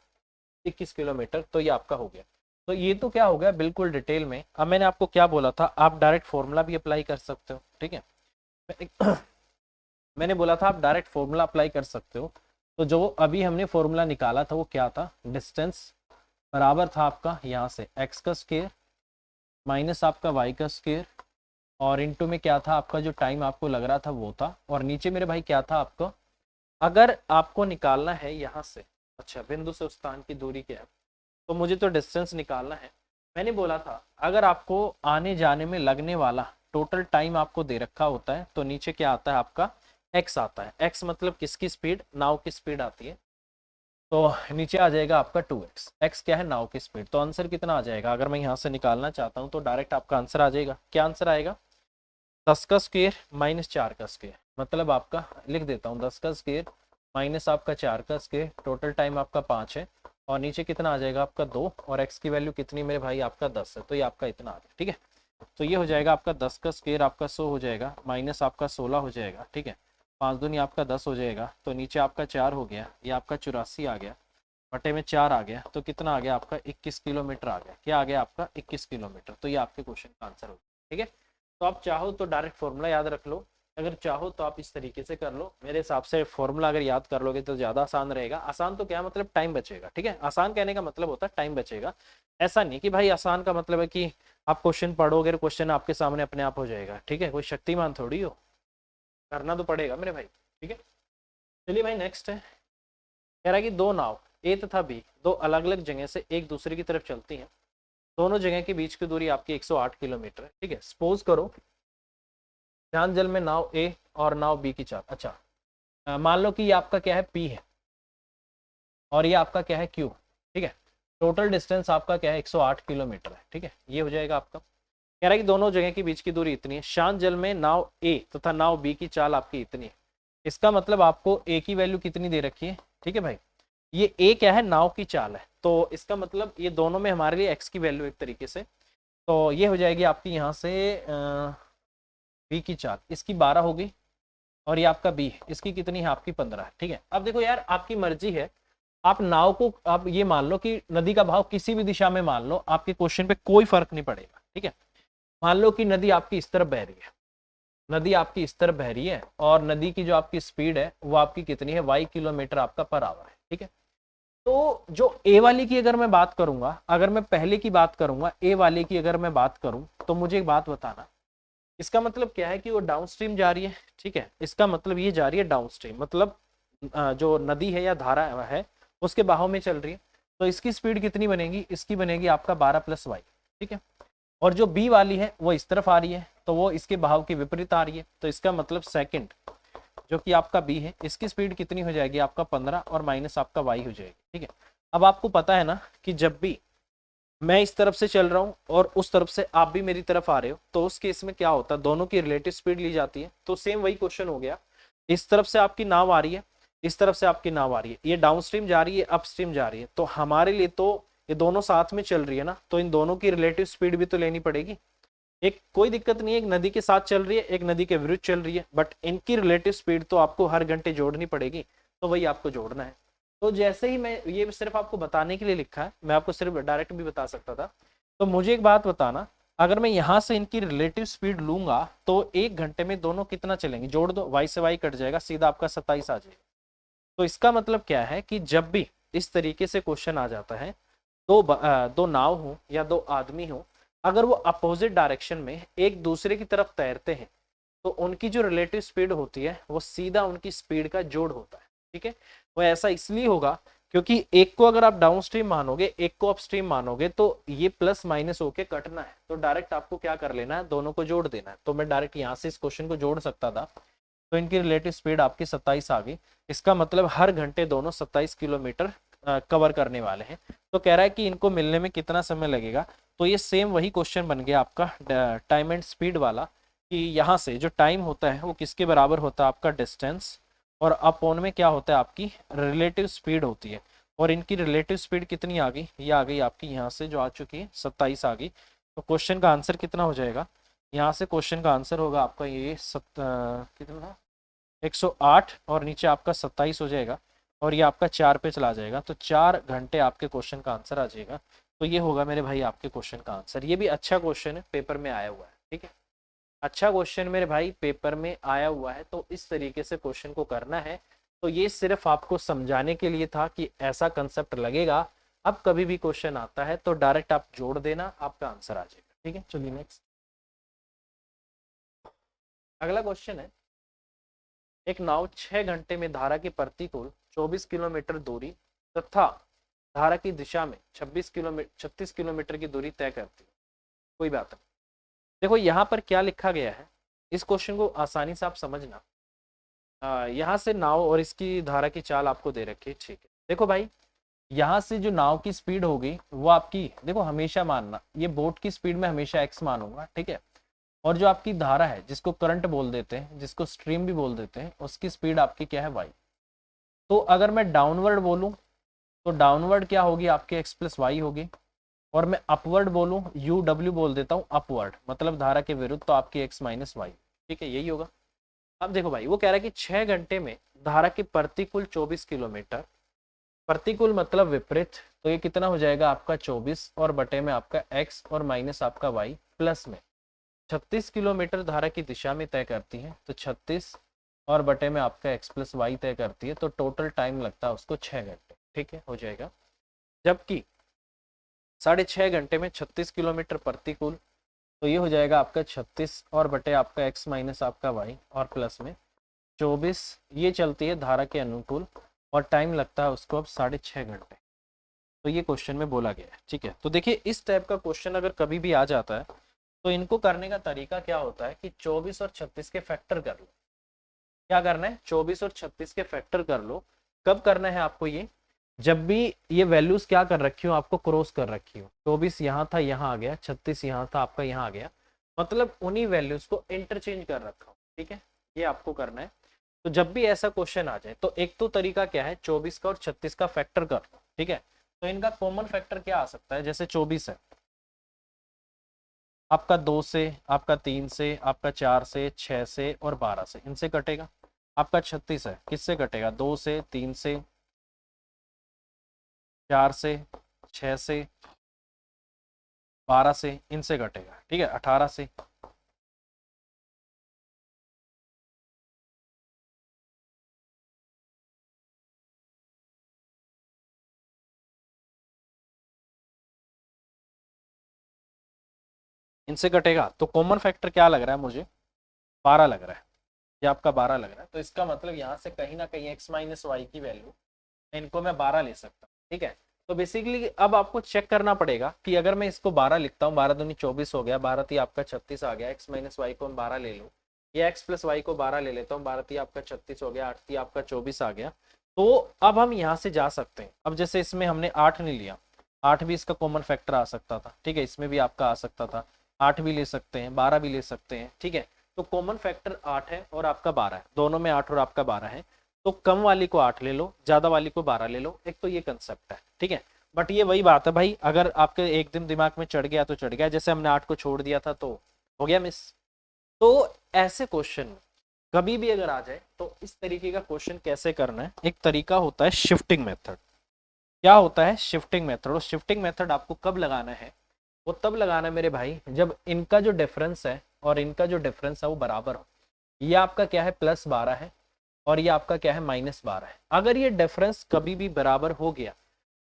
21 किलोमीटर, तो ये आपका हो गया। तो ये तो क्या हो गया बिल्कुल डिटेल में। अब मैंने आपको क्या बोला था, आप डायरेक्ट फॉर्मूला भी अप्लाई कर सकते हो, ठीक है। मैंने बोला था आप डायरेक्ट फॉर्मूला अप्लाई कर सकते हो। तो जो अभी हमने फॉर्मूला निकाला था वो क्या था, डिस्टेंस बराबर था आपका यहाँ से एक्स का स्क्वायर माइनस आपका वाई का स्क्वायर, और इनटू में क्या था आपका जो टाइम आपको लग रहा था वो था, और नीचे मेरे भाई क्या था आपको, अगर आपको निकालना है यहाँ से, अच्छा बिंदु से उस स्थान की दूरी क्या है, तो मुझे तो डिस्टेंस निकालना है। मैंने बोला था अगर आपको आने जाने में लगने वाला टोटल टाइम आपको दे रखा होता है तो नीचे क्या आता है आपका एक्स आता है। एक्स मतलब किसकी स्पीड, नाव की स्पीड आती है, तो नीचे आ जाएगा आपका 2x। एक्स क्या है, नाव की स्पीड। तो आंसर कितना आ जाएगा, अगर मैं यहाँ से निकालना चाहता हूँ तो डायरेक्ट आपका आंसर आ जाएगा, क्या आंसर आएगा 10 का स्क्वायर माइनस 4 का स्क्वायर, मतलब आपका लिख देता हूँ 10 का स्क्वायर माइनस आपका 4 का स्क्वायर, टोटल टाइम आपका 5 है, और नीचे कितना आ जाएगा आपका 2, और x की वैल्यू कितनी मेरे भाई आपका 10 है, तो ये आपका इतना आ गया, ठीक है। तो ये हो जाएगा आपका 10 का स्क्वायर आपका 100 हो जाएगा, माइनस आपका 16 हो जाएगा, ठीक है, 5 दूनी आपका 10 हो जाएगा, तो नीचे आपका 4 हो गया, ये आपका 84 आ गया, बटे में 4 आ गया, तो कितना आ गया आपका 21 किलोमीटर आ गया। क्या आ गया आपका 21 किलोमीटर। तो ये आपके क्वेश्चन का आंसर होगा, ठीक है। तो आप चाहो तो डायरेक्ट फॉर्मूला याद रख लो, अगर चाहो तो आप इस तरीके से कर लो। मेरे हिसाब से फॉर्मूला अगर याद कर लोगे तो ज़्यादा आसान रहेगा। आसान तो क्या मतलब, टाइम बचेगा, ठीक है। आसान कहने का मतलब होता है टाइम बचेगा, ऐसा नहीं कि भाई आसान का मतलब है कि आप क्वेश्चन पढ़ोगे क्वेश्चन आपके सामने अपने आप हो जाएगा, ठीक है। कोई शक्तिमान थोड़ी हो, करना तो पड़ेगा मेरे भाई, ठीक है। चलिए भाई नेक्स्ट है, कह रहा है कि दो नाव ए तथा बी दो अलग अलग जगह से एक दूसरे की तरफ चलती हैं, दोनों जगह के बीच की दूरी आपकी 108 किलोमीटर है, ठीक है। सपोज करो शांत जल में नाव ए और नाव बी की चाल, अच्छा मान लो कि ये आपका क्या है पी है और ये आपका क्या है क्यू, ठीक है। टोटल डिस्टेंस आपका क्या है 108 किलोमीटर है, ठीक है। ये हो जाएगा आपका, कह रहा है कि दोनों जगह के बीच की दूरी इतनी है। शांत जल में नाव ए तथा नाव बी की चाल आपकी इतनी है। इसका मतलब आपको ए की वैल्यू कितनी दे रखी है, ठीक है भाई। ये ए क्या है, नाव की चाल है, तो इसका मतलब ये दोनों में हमारे लिए एक्स की वैल्यू एक तरीके से, तो ये हो जाएगी आपकी यहाँ से बी की चाल, इसकी 12 होगी, और ये आपका बी इसकी कितनी है आपकी 15 है, ठीक है। अब देखो यार आपकी मर्जी है, आप नाव को आप ये मान लो कि नदी का भाव किसी भी दिशा में मान लो, आपके क्वेश्चन पे कोई फर्क नहीं पड़ेगा, ठीक है। मान लो कि नदी आपकी इस तरफ बह रही है, नदी आपकी इस तरफ बह रही है, और नदी की जो आपकी स्पीड है वो आपकी कितनी है, y किलोमीटर आपका पर आवर है, ठीक है। तो जो ए वाली की अगर मैं बात करूंगा, अगर मैं पहले की बात करूंगा, ए वाले की अगर मैं बात करूं, तो मुझे एक बात बताना, इसका मतलब क्या है कि वो डाउन स्ट्रीम जा रही है, ठीक है। इसका मतलब ये जा रही है डाउन स्ट्रीम, मतलब जो नदी है या धारा है उसके बहाव में चल रही है, तो इसकी स्पीड कितनी बनेगी, इसकी बनेगी आपका 12 + y, ठीक है। और जो बी वाली है वो इस तरफ आ रही है, तो वो इसके बहाव के विपरीत आ रही है, तो इसका मतलब सेकंड जो कि आपका बी है, इसकी स्पीड कितनी हो जाएगी आपका 15 और माइनस आपका वाई हो जाएगी। ठीक है, अब आपको पता है ना कि जब भी मैं इस तरफ से चल रहा हूँ और उस तरफ से आप भी मेरी तरफ आ रहे हो, तो उस केस में क्या होता है, दोनों की रिलेटिव स्पीड ली जाती है। तो सेम वही क्वेश्चन हो गया, इस तरफ से आपकी नाव आ रही है, इस तरफ से आपकी नाव आ रही है, ये डाउन स्ट्रीम जा रही है, अप स्ट्रीम जा रही है, तो हमारे लिए तो ये दोनों साथ में चल रही है ना, तो इन दोनों की रिलेटिव स्पीड भी तो लेनी पड़ेगी। एक कोई दिक्कत नहीं है, एक नदी के साथ चल रही है, एक नदी के विरुद्ध चल रही है, बट इनकी रिलेटिव स्पीड तो आपको हर घंटे जोड़नी पड़ेगी, तो वही आपको जोड़ना है। तो जैसे ही मैं ये सिर्फ आपको बताने के लिए लिखा है, मैं आपको सिर्फ डायरेक्ट भी बता सकता था। तो मुझे एक बात बताना, अगर मैं यहाँ से इनकी रिलेटिव स्पीड लूंगा तो एक घंटे में दोनों कितना चलेंगे, जोड़ दो, वाई से वाई कट जाएगा, सीधा आपका 27 आ जाएगा। तो इसका मतलब क्या है कि जब भी इस तरीके से क्वेश्चन आ जाता है, दो नाव हो या दो आदमी हो, अगर वो अपोजिट डायरेक्शन में एक दूसरे की तरफ तैरते हैं, तो उनकी जो रिलेटिव स्पीड होती है वो सीधा उनकी स्पीड का जोड़ होता है। ठीक है, वो ऐसा इसलिए होगा क्योंकि एक को अगर आप डाउन स्ट्रीम मानोगे, एक को अप स्ट्रीम मानोगे, तो ये प्लस माइनस होके कटना है, तो डायरेक्ट आपको क्या कर लेना है, दोनों को जोड़ देना है। तो मैं डायरेक्ट यहाँ से इस क्वेश्चन को जोड़ सकता था, तो इनकी रिलेटिव स्पीड आपकी 27 आ गई। इसका मतलब हर घंटे दोनों 27 किलोमीटर कवर करने वाले हैं। तो कह रहा है कि इनको मिलने में कितना समय लगेगा, तो ये सेम वही क्वेश्चन बन गया आपका टाइम एंड स्पीड वाला, कि यहाँ से जो टाइम होता है वो किसके बराबर होता है, आपका डिस्टेंस, और अपॉन में क्या होता है, आपकी रिलेटिव स्पीड होती है। और इनकी रिलेटिव स्पीड कितनी आ गई, ये आ गई आपकी यहाँ से जो आ चुकी है 27 आ गई। तो क्वेश्चन का आंसर कितना हो जाएगा, यहाँ से क्वेश्चन का आंसर होगा आपका ये कितना 108 और नीचे आपका 27 हो जाएगा, और ये आपका 4 पे चला जाएगा, तो 4 घंटे आपके क्वेश्चन का आंसर आ जाएगा। तो ये होगा मेरे भाई आपके क्वेश्चन का आंसर। ये भी अच्छा क्वेश्चन है, पेपर में आया हुआ है। ठीक है, अच्छा क्वेश्चन मेरे भाई पेपर में आया हुआ है, तो इस तरीके से क्वेश्चन को करना है। तो ये सिर्फ आपको समझाने के लिए था कि ऐसा कंसेप्ट लगेगा। अब कभी भी क्वेश्चन आता है तो डायरेक्ट आप जोड़ देना, आपका आंसर आ जाएगा। ठीक है, चलिए नेक्स्ट, अगला क्वेश्चन है, एक नाव 6 घंटे में धारा की प्रतिकूल 24 किलोमीटर दूरी तथा धारा की दिशा में 36 किलोमीटर की दूरी तय करती है। कोई बात नहीं, देखो यहाँ पर क्या लिखा गया है, इस क्वेश्चन को आसानी से आप समझना। यहाँ से नाव और इसकी धारा की चाल आपको दे रखी है। ठीक है, देखो भाई, यहाँ से जो नाव की स्पीड होगी वो आपकी, देखो हमेशा मानना, ये बोट की स्पीड में हमेशा एक्स मानूंगा। ठीक है, और जो आपकी धारा है, जिसको करंट बोल देते हैं, जिसको स्ट्रीम भी बोल देते हैं, उसकी स्पीड आपकी क्या है, वाई। तो अगर मैं डाउनवर्ड बोलूं तो डाउनवर्ड क्या होगी, आपकी एक्स प्लस वाई होगी, और मैं अपवर्ड बोलूं, यू डब्ल्यू बोल देता हूं, अपवर्ड मतलब धारा के विरुद्ध, तो आपकी एक्स माइनस वाई। ठीक है, यही होगा। अब देखो भाई, वो कह रहा है कि 6 घंटे में धारा की प्रतिकूल 24 किलोमीटर, प्रतिकूल मतलब विपरीत, तो ये कितना हो जाएगा आपका 24 और बटे में आपका एक्स और माइनस आपका वाई, प्लस में 36 किलोमीटर धारा की दिशा में तय करती है, तो 36 और बटे में आपका एक्स प्लस वाई तय करती है, तो टोटल टाइम लगता है उसको 6 घंटे। ठीक है, हो जाएगा। जबकि 6.5 घंटे में 36 किलोमीटर प्रतिकूल, तो ये हो जाएगा आपका 36 और बटे आपका एक्स माइनस आपका वाई और प्लस में 24, ये चलती है धारा के अनुकूल, और टाइम लगता है उसको अब 6.5 घंटे। तो ये क्वेश्चन में बोला गया है। ठीक है, तो देखिए इस टाइप का क्वेश्चन अगर कभी भी आ जाता है, तो इनको करने का तरीका क्या होता है कि 24 और 36 के फैक्टर कर लो। क्या करना है, 24 और 36 के फैक्टर कर लो। कब करना है आपको ये, जब भी ये वैल्यूज क्या कर रखी हो, आपको क्रॉस कर रखी हो, 24 यहाँ था यहाँ आ गया, 36 यहाँ था आपका यहाँ आ गया, मतलब उन्हीं वैल्यूज को इंटरचेंज कर रखा हो। ठीक है, ये आपको करना है। तो जब भी ऐसा क्वेश्चन आ जाए, तो एक तो तरीका क्या है, 24 का और 36 का फैक्टर कर लो। ठीक है, तो इनका कॉमन फैक्टर क्या आ सकता है, जैसे 24 है आपका 2 से, आपका 3 से, आपका 4 से, 6 से और 12 से, इनसे कटेगा। आपका 36 है, किससे कटेगा, 2 से, 3 से, 4 से, 6 से, 12 से, इनसे कटेगा। ठीक है, 18 से। इनसे कटेगा, तो कॉमन फैक्टर क्या लग रहा है मुझे, 12 लग रहा है। ये आपका 12 लग रहा है, तो इसका मतलब यहाँ से कहीं ना कहीं एक्स माइनस वाई की वैल्यू, इनको मैं 12 ले सकता हूँ। ठीक है, तो बेसिकली अब आपको चेक करना पड़ेगा कि अगर मैं इसको 12 लिखता हूँ, 12 दूनी 24 हो गया, 12 थी आपका 36 आ गया, एक्स माइनस वाई को हम 12 ले लूँ, ये x प्लस वाई को 12 ले लेता हूँ, 12 आपका 36 हो गया, 8 आपका 24 आ गया। तो अब हम यहाँ से जा सकते हैं। अब जैसे इसमें हमने 8 नहीं लिया, 8 भी इसका कॉमन फैक्टर आ सकता था, ठीक है, इसमें भी आपका आ सकता था, 8 भी ले सकते हैं, 12 भी ले सकते हैं, ठीक है। तो कॉमन फैक्टर 8 है और आपका 12 है, दोनों में 8 और आपका 12 है। तो कम वाली को 8 ले लो, ज्यादा वाली को 12 ले लो, एक तो ये कंसेप्ट है, ठीक है। बट ये वही बात है भाई, अगर आपके एक दिन दिमाग में चढ़ गया तो चढ़ गया, जैसे हमने 8 को छोड़ दिया था तो हो गया मिस। तो ऐसे क्वेश्चन कभी भी अगर आ जाए तो इस तरीके का क्वेश्चन कैसे करना है, एक तरीका होता है शिफ्टिंग मेथड। क्या होता है शिफ्टिंग मेथड? और शिफ्टिंग मेथड आपको कब लगाना है? वो तब लगाना है मेरे भाई जब इनका जो डिफरेंस है और इनका जो डिफरेंस है वो बराबर हो। ये आपका क्या है +12 है और ये आपका क्या है -12 है। अगर ये डिफरेंस कभी भी बराबर हो गया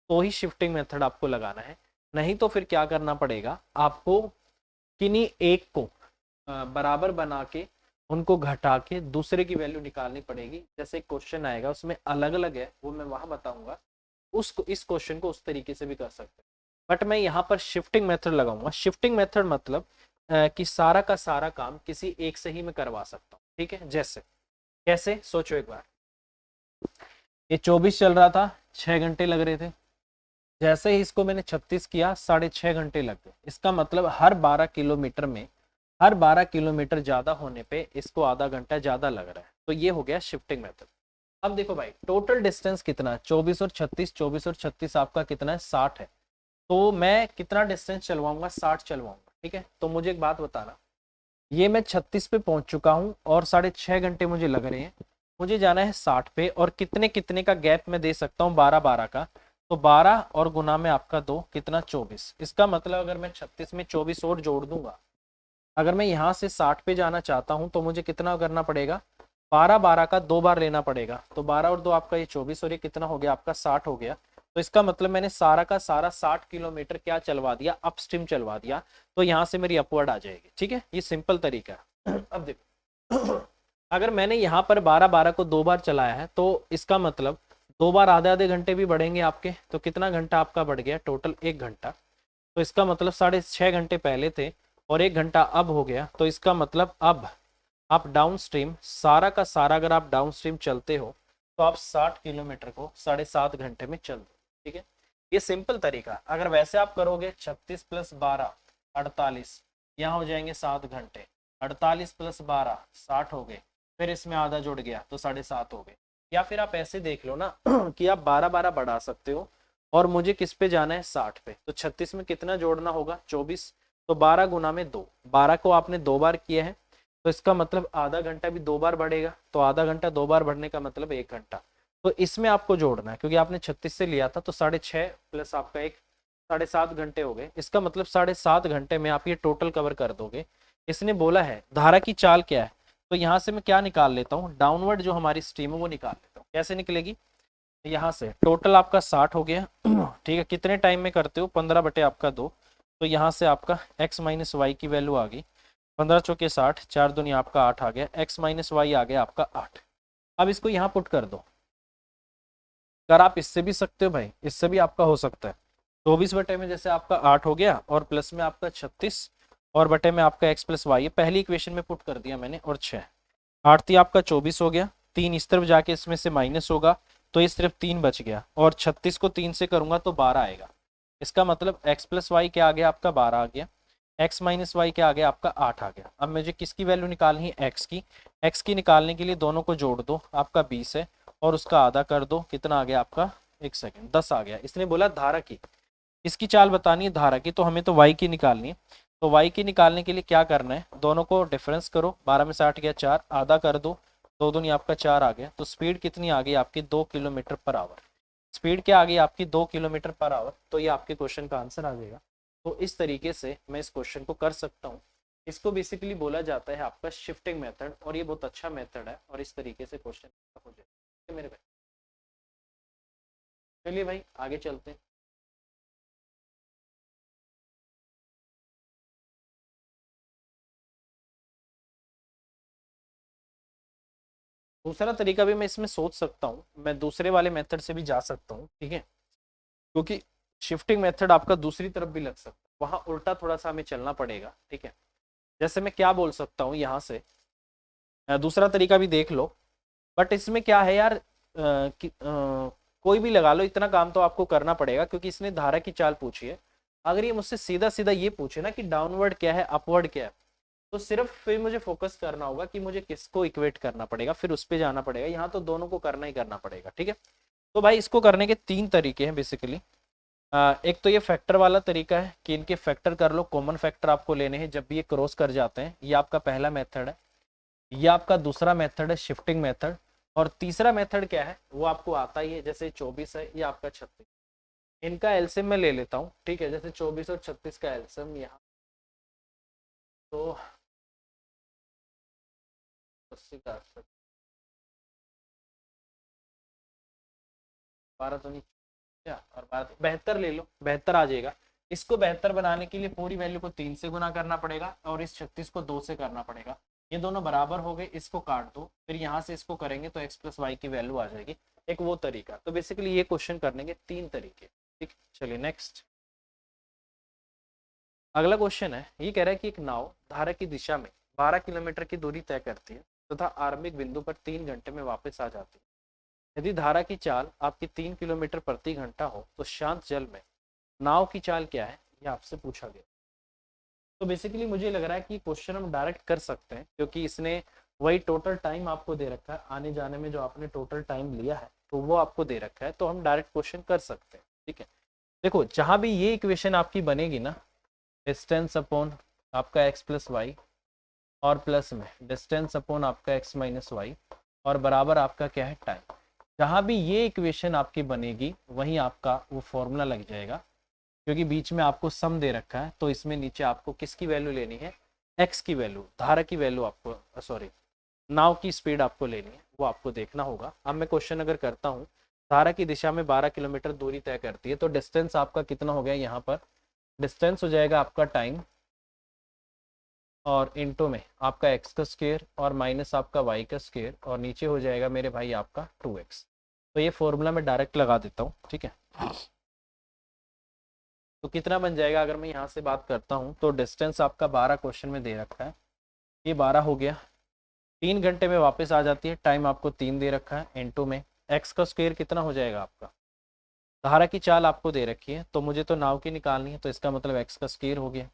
तो ही शिफ्टिंग मेथड आपको लगाना है, नहीं तो फिर क्या करना पड़ेगा आपको, किन्हीं एक को बराबर बना के उनको घटा के दूसरे की वैल्यू निकालनी पड़ेगी। जैसे क्वेश्चन आएगा उसमें अलग अलग है, वो मैं वहां बताऊंगा, उसको इस क्वेश्चन को उस तरीके से भी कर सकते हैं। बट मैं यहाँ पर शिफ्टिंग मेथड लगाऊंगा। शिफ्टिंग मेथड मतलब कि सारा का सारा काम किसी एक से ही मैं करवा सकता हूँ, ठीक है। जैसे कैसे, सोचो एक बार, ये 24 चल रहा था, 6 घंटे लग रहे थे। जैसे ही इसको मैंने 36 किया, 6.5 घंटे लग गए। इसका मतलब हर 12 किलोमीटर में, हर 12 किलोमीटर ज्यादा होने पे इसको आधा घंटा ज्यादा लग रहा है। तो ये हो गया शिफ्टिंग मेथड। अब देखो भाई, टोटल डिस्टेंस कितना है? 24 और 36, 24 और 36 आपका कितना है? 60 है। तो मैं कितना डिस्टेंस चलवाऊंगा? 60 चलवाऊंगा, ठीक है। तो मुझे एक बात बताना, ये मैं 36 पे पहुंच चुका हूँ और 6.5 घंटे मुझे लग रहे हैं, मुझे जाना है 60 पे, और कितने कितने का गैप मैं दे सकता हूँ? 12-12 का। तो 12 और गुना में आपका 2, कितना? 24। इसका मतलब अगर मैं 36 में 24 और जोड़ दूंगा, अगर मैं यहाँ से 60 पे जाना चाहता हूँ तो मुझे कितना करना पड़ेगा? 12-12 का 2 बार लेना पड़ेगा। तो 12 और 2 आपका ये 24, और ये कितना हो गया आपका? 60 हो गया। तो इसका मतलब मैंने सारा का सारा 60 किलोमीटर क्या चलवा दिया? अपस्ट्रीम चलवा दिया। तो यहाँ से मेरी अपवर्ड आ जाएगी, ठीक है। ये सिंपल तरीका है। अब देखो, अगर मैंने यहाँ पर 12-12 को 2 बार चलाया है तो इसका मतलब 2 बार आधे आधे घंटे भी बढ़ेंगे आपके। तो कितना घंटा आपका बढ़ गया? टोटल 1 घंटा। तो इसका मतलब 6.5 घंटे पहले थे और 1 घंटा अब हो गया। तो इसका मतलब अब आप डाउन स्ट्रीम, सारा का सारा अगर आप डाउन स्ट्रीम चलते हो तो आप 60 किलोमीटर को 7.5 घंटे में चल दो, ठीक है। ये सिंपल तरीका। अगर वैसे आप करोगे 36 + 12 48, यहाँ हो जाएंगे 7 घंटे, 48 + 12 60 हो गए, फिर इसमें आधा जुड़ गया तो 7.5 हो गए। या फिर आप ऐसे देख लो ना कि आप 12-12 बढ़ा सकते हो और मुझे किस पे जाना है? 60 पे। तो 36 में कितना जोड़ना होगा? 24। तो 12 गुना में 2, 12 को आपने 2 बार किया है, तो इसका मतलब आधा घंटा भी 2 बार बढ़ेगा। तो आधा घंटा 2 बार बढ़ने का मतलब 1 घंटा। तो इसमें आपको जोड़ना है, क्योंकि आपने 36 से लिया था, तो 6.5 प्लस आपका 1, 7.5 घंटे हो गए। इसका मतलब 7.5 घंटे में आप ये टोटल कवर कर दोगे। इसने बोला है धारा की चाल क्या है, तो यहाँ से मैं क्या निकाल लेता हूँ? डाउनवर्ड जो हमारी स्ट्रीम है वो निकाल लेता हूँ। कैसे निकलेगी? यहाँ से टोटल आपका 60 हो गया, ठीक है। कितने टाइम में करते हो? 15 बटे आपका 2। तो यहाँ से आपका x - y की वैल्यू आ गई, 15 चौके 60, 4 दूनी आपका 8 आ गया, x - y आ गया आपका 8। अब इसको यहाँ पुट कर दो। अगर आप इससे भी सकते हो भाई, इससे भी आपका हो सकता है। 24 बटे में जैसे आपका 8 हो गया और प्लस में आपका 36 और बटे में आपका x + y, पहली इक्वेशन में पुट कर दिया मैंने, और 6, 8 थी आपका 24 हो गया, 3 इस तरफ जाके इसमें से माइनस होगा तो ये सिर्फ 3 बच गया, और 36 को 3 से करूंगा तो 12 आएगा। इसका मतलब x + y क्या आ गया आपका? 12 आ गया। x - y क्या आ गया आपका? 8 आ गया। अब मुझे किसकी वैल्यू निकालनी है? x की निकालने के लिए दोनों को जोड़ दो, आपका 20 है, और उसका आधा कर दो, कितना आ गया आपका? 1 सेकेंड, 10 आ गया। इसने बोला धारा की, इसकी चाल बतानी है धारा की, तो हमें तो y की निकालनी है। तो y की निकालने के लिए क्या करना है? दोनों को डिफरेंस करो, 12 में से 8 गया 4, आधा कर दो, 2 दूनी आपका 4 आ गया। तो स्पीड कितनी आ गई आपकी? 2 किलोमीटर पर आवर। स्पीड क्या आ गई आपकी? 2 किलोमीटर पर आवर। तो ये आपके क्वेश्चन का आंसर आ जाएगा। तो इस तरीके से मैं इस क्वेश्चन को कर सकता हूँ। इसको बेसिकली बोला जाता है आपका शिफ्टिंग मेथड, और ये बहुत अच्छा मेथड है, और इस तरीके से क्वेश्चन हो जाए मेरे भाई। चलिए भाई आगे चलते हैं। दूसरा तरीका भी मैं इसमें सोच सकता हूँ, मैं दूसरे वाले मेथड से भी जा सकता हूँ, ठीक है, क्योंकि शिफ्टिंग मेथड आपका दूसरी तरफ भी लग सकता है, वहां उल्टा थोड़ा सा हमें चलना पड़ेगा, ठीक है। जैसे मैं क्या बोल सकता हूँ यहाँ से, दूसरा तरीका भी देख लो, बट इसमें क्या है यार, कोई भी लगा लो, इतना काम तो आपको करना पड़ेगा क्योंकि इसने धारा की चाल पूछी है। अगर ये मुझसे सीधा सीधा ये पूछे ना कि डाउनवर्ड क्या है अपवर्ड क्या है, तो सिर्फ फिर मुझे फोकस करना होगा कि मुझे किसको इक्वेट करना पड़ेगा, फिर उस पर जाना पड़ेगा। यहाँ तो दोनों को करना ही करना पड़ेगा, ठीक है। तो भाई इसको करने के तीन तरीके हैं बेसिकली। एक तो ये फैक्टर वाला तरीका है कि इनके फैक्टर कर लो, कॉमन फैक्टर आपको लेने हैं जब भी ये क्रॉस कर जाते हैं। ये आपका पहला मेथड है। ये आपका दूसरा मेथड है शिफ्टिंग मेथड। और तीसरा मेथड क्या है वो आपको आता ही है, जैसे 24 है, ये आपका 36। इनका एलसीएम मैं ले लेता हूँ, ठीक है। जैसे 24 और 36 का एलसीएम यहाँ तो 80 का 12 तो नहीं, क्या और 12 72 ले लो, 72 आ जाएगा। इसको 72 बनाने के लिए पूरी वैल्यू को 3 से गुना करना पड़ेगा और इस 36 को 2 से करना पड़ेगा। ये दोनों बराबर हो गए, इसको काट दो, फिर यहाँ से इसको करेंगे तो x प्लस वाई की वैल्यू आ जाएगी। एक वो तरीका। तो बेसिकली ये क्वेश्चन करने के तीन तरीके, ठीक। चलिए नेक्स्ट, अगला क्वेश्चन है। ये कह रहा है कि एक नाव धारा की दिशा में 12 किलोमीटर की दूरी तय करती है तथा आरंभिक बिंदु पर 3 घंटे में वापस आ जाती है। यदि धारा की चाल आपकी 3 किलोमीटर प्रति घंटा हो तो शांत जल में नाव की चाल क्या है, ये आपसे पूछा गया। तो बेसिकली मुझे लग रहा है कि क्वेश्चन हम डायरेक्ट कर सकते हैं क्योंकि इसने वही टोटल टाइम आपको दे रखा है, आने जाने में जो आपने टोटल टाइम लिया है तो वो आपको दे रखा है, तो हम डायरेक्ट क्वेश्चन कर सकते हैं, ठीक है। देखो जहां भी ये इक्वेशन आपकी बनेगी ना, डिस्टेंस अपॉन आपका एक्स प्लस वाई और प्लस में डिस्टेंस अपॉन आपका एक्स माइनस वाई और बराबर आपका क्या है टाइम, जहां भी ये इक्वेशन आपकी बनेगी वहीं आपका वो फॉर्मूला लग जाएगा। क्योंकि बीच में आपको सम दे रखा है तो इसमें नीचे आपको किसकी वैल्यू लेनी है, एक्स की वैल्यू, धारा की वैल्यू आपको, सॉरी नाव की स्पीड आपको लेनी है, वो आपको देखना होगा। अब मैं क्वेश्चन अगर करता हूँ, धारा की दिशा में 12 किलोमीटर दूरी तय करती है, तो डिस्टेंस आपका कितना हो गया, यहाँ पर डिस्टेंस हो जाएगा आपका टाइम और इनटू में आपका एक्स का स्क्वायर और माइनस आपका वाई का स्क्वायर और नीचे हो जाएगा मेरे भाई आपका 2x। तो ये फॉर्मूला मैं डायरेक्ट लगा देता हूँ, ठीक है। तो कितना बन जाएगा, अगर मैं यहाँ से बात करता हूँ तो डिस्टेंस आपका 12 क्वेश्चन में दे रखा है, ये 12 हो गया। 3 घंटे में वापस आ जाती है, टाइम आपको 3 दे रखा है, इनटू में एक्स का स्क्वायर कितना हो जाएगा आपका, धारा की चाल आपको दे रखी है तो मुझे तो नाव की निकालनी है, तो इसका मतलब एक्स का स्क्वायर हो गया,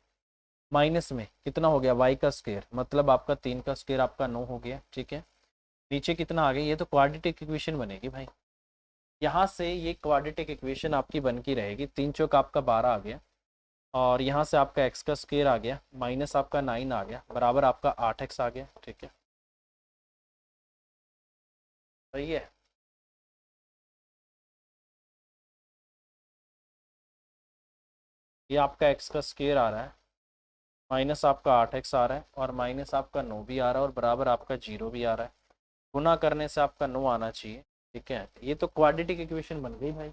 माइनस में कितना हो गया वाई का स्क्वायर, मतलब आपका 3 का स्क्वायर आपका 9 हो गया, ठीक है। नीचे कितना आ गया, ये तो क्वाड्रेटिक इक्वेशन बनेगी भाई। यहाँ से ये क्वाड्रेटिक इक्वेशन आपकी बन की रहेगी, 3 चौक आपका 12 आ गया और यहाँ से आपका एक्स का स्क्वायर आ गया, माइनस आपका 9 आ गया, बराबर आपका 8x आ गया, ठीक है। सही है। ये आपका एक्स का स्क्वायर आ रहा है, माइनस आपका 8x आ रहा है और माइनस आपका 9 भी आ रहा है और बराबर आपका 0 भी आ रहा है। गुना करने से आपका 9 आना चाहिए, ठीक है। ये तो क्वाड्रेटिक इक्वेशन बन गई भाई,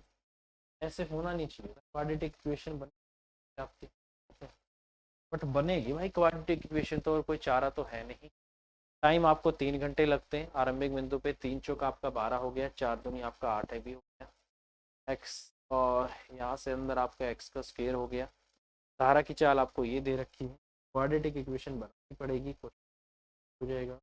ऐसे होना नहीं चाहिए क्वाड्रेटिक इक्वेशन बन आपकी, बट बनेगी भाई क्वाड्रेटिक इक्वेशन तो, और कोई चारा तो है नहीं। टाइम आपको 3 घंटे लगते हैं, आरंभिक बिंदु पे 3 चौका आपका 12 हो गया, 4 दूनी आपका 8 है भी हो गया एक्स, और यहाँ से अंदर आपका एक्स का स्क्वायर हो गया। धारा की चाल आपको ये दे रखी है, क्वाड्रेटिक इक्वेशन बनानी पड़ेगी, कुछ हो जाएगा।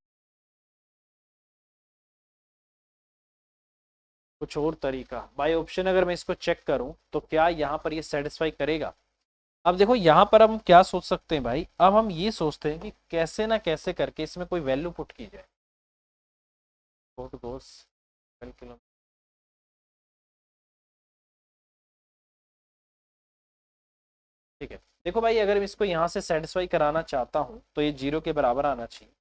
कुछ और तरीका बाय ऑप्शन अगर मैं इसको चेक करूं तो क्या यहाँ पर ये सेटिस्फाई करेगा। अब देखो यहाँ पर हम क्या सोच सकते हैं भाई, अब हम ये सोचते हैं कि कैसे ना कैसे करके इसमें कोई वैल्यू पुट की जाए। ठीक है, देखो भाई अगर मैं इसको यहाँ से सेटिस्फाई कराना चाहता हूँ तो ये 0 के बराबर आना चाहिए,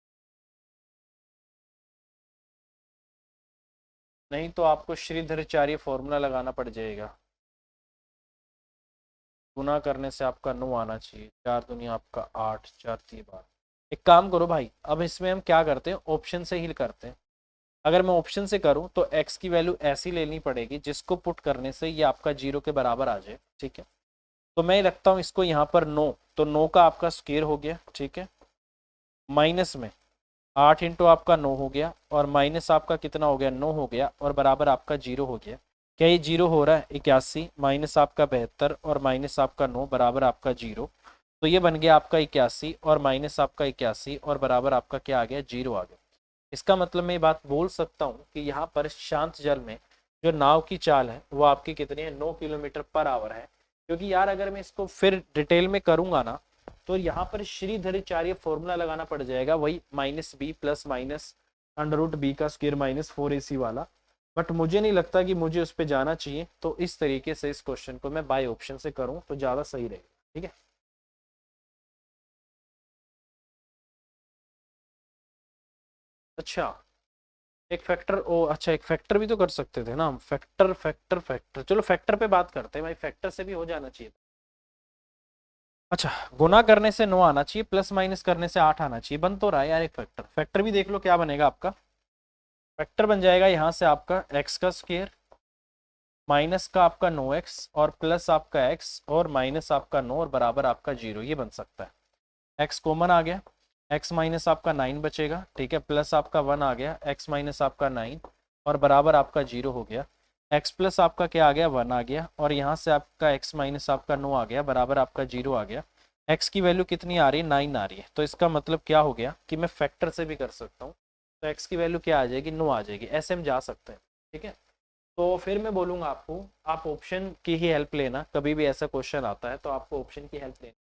नहीं तो आपको श्रीधराचार्य फॉर्मूला लगाना पड़ जाएगा। गुना करने से आपका 9 आना चाहिए, 4 दूनी आपका 8, 4 3 12। एक काम करो भाई, अब इसमें हम क्या करते हैं, ऑप्शन से ही करते हैं। अगर मैं ऑप्शन से करूं तो x की वैल्यू ऐसी लेनी पड़ेगी जिसको पुट करने से ये आपका 0 के बराबर आ जाए, ठीक है। तो मैं रखता हूं इसको यहाँ पर 9, तो 9 का आपका स्क्वायर हो गया, ठीक है, माइनस में 8 इंटू आपका 9 हो गया और माइनस आपका कितना हो गया 9 हो गया और बराबर आपका 0 हो गया। क्या ये 0 हो रहा है, 81 माइनस आपका 72 और माइनस आपका 9 बराबर आपका 0। तो ये बन गया आपका 81 और माइनस आपका 81 और बराबर आपका क्या आ गया 0 आ गया, इसका मतलब मैं ये बात बोल सकता हूँ कि यहाँ पर शांत जल में जो नाव की चाल है वो आपकी कितनी है, 9 किलोमीटर पर आवर है। क्योंकि यार अगर मैं इसको फिर डिटेल में करूंगा ना तो यहाँ पर श्रीधराचार्य फॉर्मूला लगाना पड़ जाएगा, वही minus b plus minus under root b का स्क्वायर माइनस 4ac वाला। बट मुझे नहीं लगता कि मुझे उस पर जाना चाहिए, तो इस तरीके से इस क्वेश्चन को मैं बाय ऑप्शन से करूँ तो ज़्यादा सही रहेगा। ठीक है, अच्छा एक फैक्टर, ओ अच्छा एक फैक्टर भी तो कर सकते थे ना हम, फैक्टर फैक्टर फैक्टर, चलो फैक्टर पे बात करते हैं भाई, फैक्टर से भी हो जाना चाहिए। अच्छा, गुना करने से 9 आना चाहिए, प्लस माइनस करने से 8 आना चाहिए, बन तो रहा है यार एक फैक्टर। फैक्टर भी देख लो क्या बनेगा आपका, फैक्टर बन जाएगा यहाँ से आपका एक्स का स्क्वायर माइनस का आपका 9x और प्लस आपका x और माइनस आपका 9 और बराबर आपका 0, ये बन सकता है। x कॉमन आ गया, x माइनस आपका 9 बचेगा, ठीक है, प्लस आपका 1 आ गया, x माइनस आपका 9 और बराबर आपका 0 हो गया। x प्लस आपका क्या आ गया, 1 आ गया, और यहाँ से आपका x माइनस आपका 9 आ गया, बराबर आपका 0 आ गया। x की वैल्यू कितनी आ रही है, 9 आ रही है, तो इसका मतलब क्या हो गया कि मैं फैक्टर से भी कर सकता हूँ। तो x की वैल्यू क्या आ जाएगी, 9 आ जाएगी, ऐसे हम जा सकते हैं। ठीक है, तो फिर मैं बोलूंगा आपको, आप ऑप्शन की ही हेल्प लेना, कभी भी ऐसा क्वेश्चन आता है तो आपको ऑप्शन की हेल्प लेना,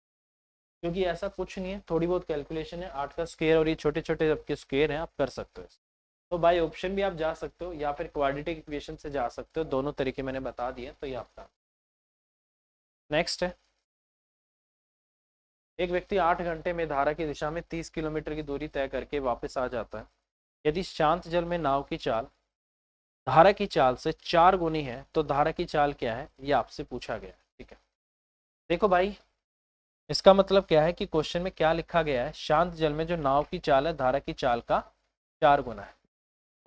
क्योंकि ऐसा कुछ नहीं है, थोड़ी बहुत कैलकुलेशन है, 8 का स्क्वायर और ये छोटे छोटे आपके स्क्वायर हैं, आप कर सकते हो। तो बाय ऑप्शन भी आप जा सकते हो या फिर क्वाड्रेटिक इक्वेशन से जा सकते हो, दोनों तरीके मैंने बता दिए, तो ये आपका नेक्स्ट है। एक व्यक्ति 8 घंटे में धारा की दिशा में 30 किलोमीटर की दूरी तय करके वापस आ जाता है। यदि शांत जल में नाव की चाल धारा की चाल से 4 गुनी है तो धारा की चाल क्या है, ये आपसे पूछा गया है। ठीक है, देखो भाई, इसका मतलब क्या है कि क्वेश्चन में क्या लिखा गया है, शांत जल में जो नाव की चाल है धारा की चाल का 4 गुना है।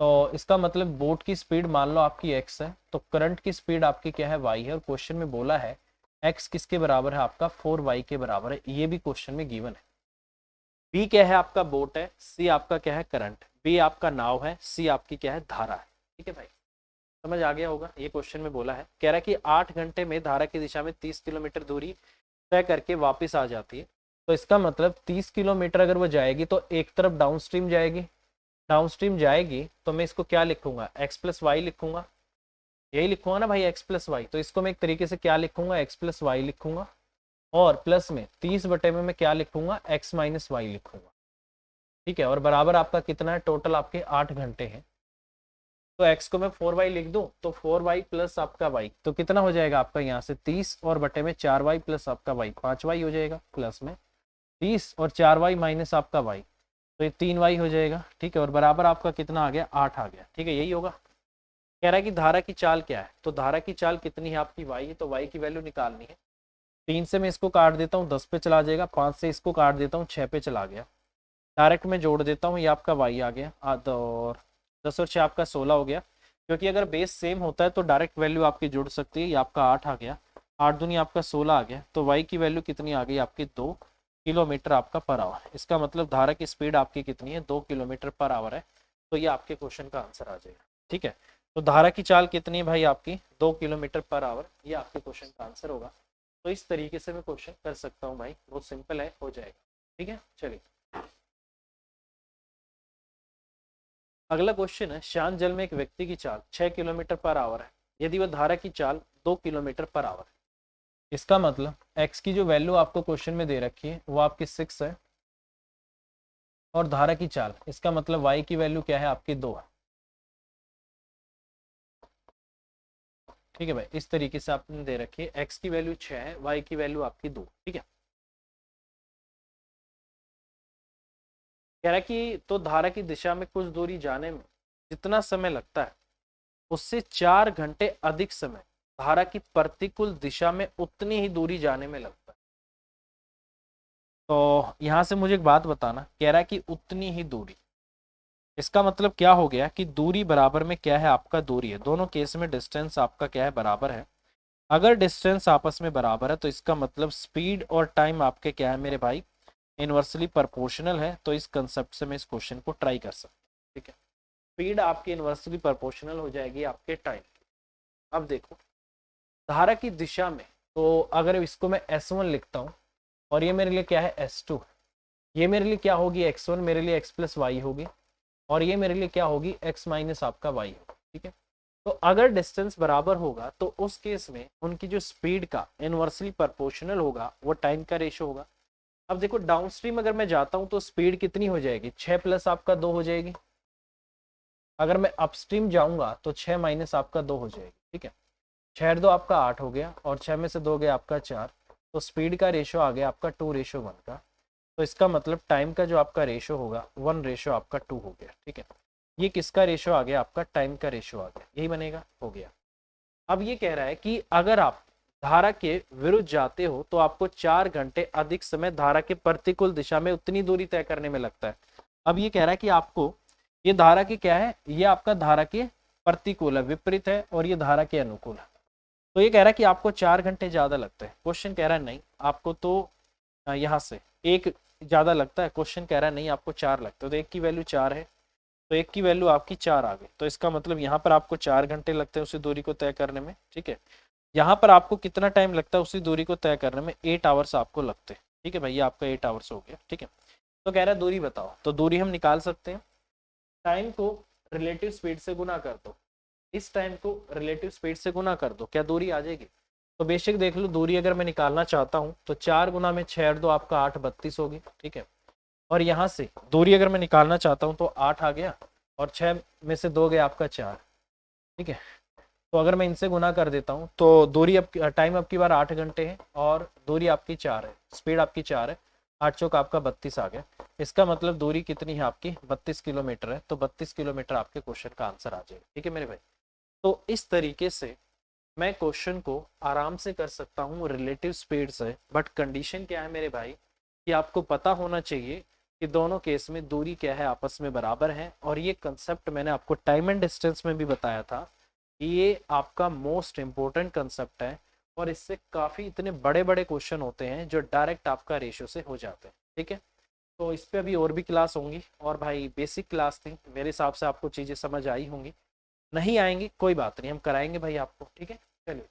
तो इसका मतलब बोट की स्पीड मान लो आपकी x है, तो करंट की स्पीड आपकी क्या है, y है, और क्वेश्चन में बोला है x किसके बराबर है, आपका 4y के बराबर है, ये भी क्वेश्चन में गिवन है। b क्या है, आपका बोट है, c आपका क्या है, करंट, b आपका नाव है, c आपकी क्या है, धारा है। ठीक है भाई, समझ आ गया होगा, ये क्वेश्चन में बोला है, कह रहा है कि 8 घंटे में धारा की दिशा में 30 किलोमीटर दूरी तय करके वापस आ जाती है। तो इसका मतलब 30 किलोमीटर अगर वो जाएगी तो एक तरफ डाउनस्ट्रीम जाएगी, डाउनस्ट्रीम जाएगी तो मैं इसको क्या लिखूंगा, x प्लस वाई लिखूंगा, यही लिखूंगा ना भाई, x प्लस वाई। तो इसको मैं एक तरीके से क्या लिखूंगा, x प्लस वाई लिखूंगा, और प्लस में 30 बटे में मैं क्या लिखूंगा, x माइनस वाई लिखूंगा। ठीक है, और बराबर आपका कितना है, टोटल आपके 8 घंटे हैं। तो x को मैं 4y लिख दूं तो 4y प्लस आपका y, तो कितना हो जाएगा आपका यहाँ से 30 और बटे में 4y प्लस आपका y, 5y हो जाएगा, प्लस में 30 और 4y माइनस आपका y, तो ये 3y हो जाएगा। ठीक है, और बराबर आपका कितना आ गया, 8 आ गया। ठीक है, यही होगा। कह रहा है कि धारा की चाल क्या है, तो धारा की चाल कितनी है आपकी, y है, तो y की वैल्यू निकालनी है। 3 से मैं इसको काट देता हूँ 10 पे चला जाएगा, 5 से इसको काट देता हूँ 6 पे चला गया, डायरेक्ट में जोड़ देता हूँ, ये आपका y आ गया, और 10 और 6 आपका 16 हो गया। क्योंकि अगर बेस सेम होता है तो डायरेक्ट वैल्यू आपकी जुड़ सकती है, ये आपका 8 आ गया, 8 दूनी आपका 16 आ गया, तो y की वैल्यू कितनी आ गई आपकी, 2 किलोमीटर आपका पर आवर। इसका मतलब धारा की स्पीड आपकी कितनी है, 2 किलोमीटर पर आवर है, तो ये आपके क्वेश्चन का आंसर आ जाएगा। ठीक है, तो धारा की चाल कितनी है भाई आपकी, 2 किलोमीटर पर आवर, ये आपके क्वेश्चन का आंसर होगा। तो इस तरीके से मैं क्वेश्चन कर सकता हूँ भाई, बहुत सिंपल है, हो जाएगा। ठीक है, चलिए अगला क्वेश्चन है, शांत जल में एक व्यक्ति की चाल 6 किलोमीटर पर आवर है, यदि वह धारा की चाल 2 किलोमीटर पर आवर है। इसका मतलब x की जो वैल्यू आपको क्वेश्चन में दे रखी है वो आपकी 6 है, और धारा की चाल, इसका मतलब y की वैल्यू क्या है, आपकी 2 है। ठीक है भाई, इस तरीके से आपने दे रखी है, x की वैल्यू 6 है, y की वैल्यू आपकी 2। ठीक है, कह रहा है कि तो धारा की दिशा में कुछ दूरी जाने में जितना समय लगता है उससे 4 घंटे अधिक समय धारा की प्रतिकूल दिशा में उतनी ही दूरी जाने में लगता है। तो यहां से मुझे एक बात बताना, कह रहा है कि उतनी ही दूरी, इसका मतलब क्या हो गया कि दूरी बराबर में क्या है, आपका दूरी है, दोनों केस में डिस्टेंस आपका क्या है, बराबर है। अगर डिस्टेंस आपस में बराबर है तो इसका मतलब स्पीड और टाइम आपके क्या है मेरे भाई, इनवर्सली प्रोपोर्शनल है। तो इस कंसेप्ट से मैं इस क्वेश्चन को ट्राई कर सकता हूँ। ठीक है, स्पीड आपकी इनवर्सली प्रोपोर्शनल हो जाएगी आपके टाइम की। अब देखो धारा की दिशा में, तो अगर इसको मैं S1 लिखता हूँ और ये मेरे लिए क्या है, S2, ये मेरे लिए क्या होगी, X1 मेरे लिए x प्लस वाई होगी, और ये मेरे लिए क्या होगी, x माइनस आपका y, ठीक है। तो अगर डिस्टेंस बराबर होगा तो उस केस में उनकी जो स्पीड का इनवर्सली प्रोपोर्शनल होगा वो टाइम का रेशो होगा। अब देखो डाउनस्ट्रीम अगर मैं जाता हूं तो स्पीड कितनी हो जाएगी, 6 प्लस आपका 2 हो जाएगी। अगर मैं अपस्ट्रीम जाऊंगा तो 6 माइनस आपका 2 हो जाएगी, ठीक है। 6 2 आपका 8 हो गया और 6 में से 2 गया आपका 4, तो स्पीड का रेशो आ गया आपका 2:1 का। तो इसका मतलब टाइम का जो आपका रेशो होगा 1 आपका 2 हो गया, ठीक है। ये किसका रेशो आ गया, आपका टाइम का रेशो आ गया, यही बनेगा, हो गया। अब ये कह रहा है कि अगर आप धारा के विरुद्ध जाते हो तो आपको 4 घंटे अधिक समय धारा के प्रतिकूल दिशा में उतनी दूरी तय करने में लगता है। अब ये कह रहा है कि आपको ये धारा के क्या है, ये आपका धारा के प्रतिकूल है, विपरीत है, और ये धारा के अनुकूल है। तो ये कह रहा है कि आपको 4 घंटे ज्यादा लगता है। क्वेश्चन कह रहा है नहीं आपको तो यहाँ से एक ज्यादा लगता है, क्वेश्चन कह रहा है नहीं आपको 4 लगता है। तो एक की वैल्यू 4 है तो एक की वैल्यू आपकी 4 आ गई, तो इसका मतलब यहाँ पर आपको 4 घंटे लगते हैं उसी दूरी को तय करने में, ठीक है। यहाँ पर आपको कितना टाइम लगता है उसी दूरी को तय करने में, 8 आवर्स आपको लगते हैं, ठीक है भाई, ये आपका 8 आवर्स हो गया, ठीक है। तो कह रहा है दूरी बताओ, तो दूरी हम निकाल सकते हैं। टाइम को रिलेटिव स्पीड से गुना कर दो, इस टाइम को रिलेटिव स्पीड से गुना कर दो, क्या दूरी आ जाएगी। तो बेशक देख लो, दूरी अगर मैं निकालना चाहता हूँ तो 4 गुना में 6 2 आपका 8 32 होगी, ठीक है। और यहाँ से दूरी अगर मैं निकालना चाहता हूँ तो 8 आ गया और 6 में से 2 गया आपका 4, ठीक है। तो अगर मैं इनसे गुना कर देता हूँ तो दूरी अब टाइम अब की बार 8 घंटे है और दूरी आपकी 4 है, स्पीड आपकी 4 है, 8 चौक आपका 32 आ गया। इसका मतलब दूरी कितनी है आपकी, 32 किलोमीटर है। तो 32 किलोमीटर आपके क्वेश्चन का आंसर आ जाएगा, ठीक है मेरे भाई। तो इस तरीके से मैं क्वेश्चन को आराम से कर सकता हूँ रिलेटिव स्पीड से, बट कंडीशन क्या है मेरे भाई कि आपको पता होना चाहिए कि दोनों केस में दूरी क्या है, आपस में बराबर है। और ये कंसेप्ट मैंने आपको टाइम एंड डिस्टेंस में भी बताया था कि ये आपका मोस्ट इम्पोर्टेंट कंसेप्ट है, और इससे काफ़ी इतने बड़े बड़े क्वेश्चन होते हैं जो डायरेक्ट आपका रेशियो से हो जाते हैं, ठीक है। तो इस पे अभी और भी क्लास होंगी, और भाई बेसिक क्लास थी, मेरे हिसाब से आपको चीज़ें समझ आई होंगी। नहीं आएंगी कोई बात नहीं, हम कराएंगे भाई आपको, ठीक है। चलिए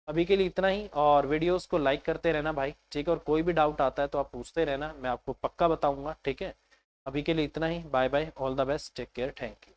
अभी के लिए इतना ही, और वीडियोस को लाइक करते रहना भाई, ठीक है। और कोई भी डाउट आता है तो आप पूछते रहना, मैं आपको पक्का बताऊंगा, ठीक है। अभी के लिए इतना ही, bye bye, all the best, take care, thank you.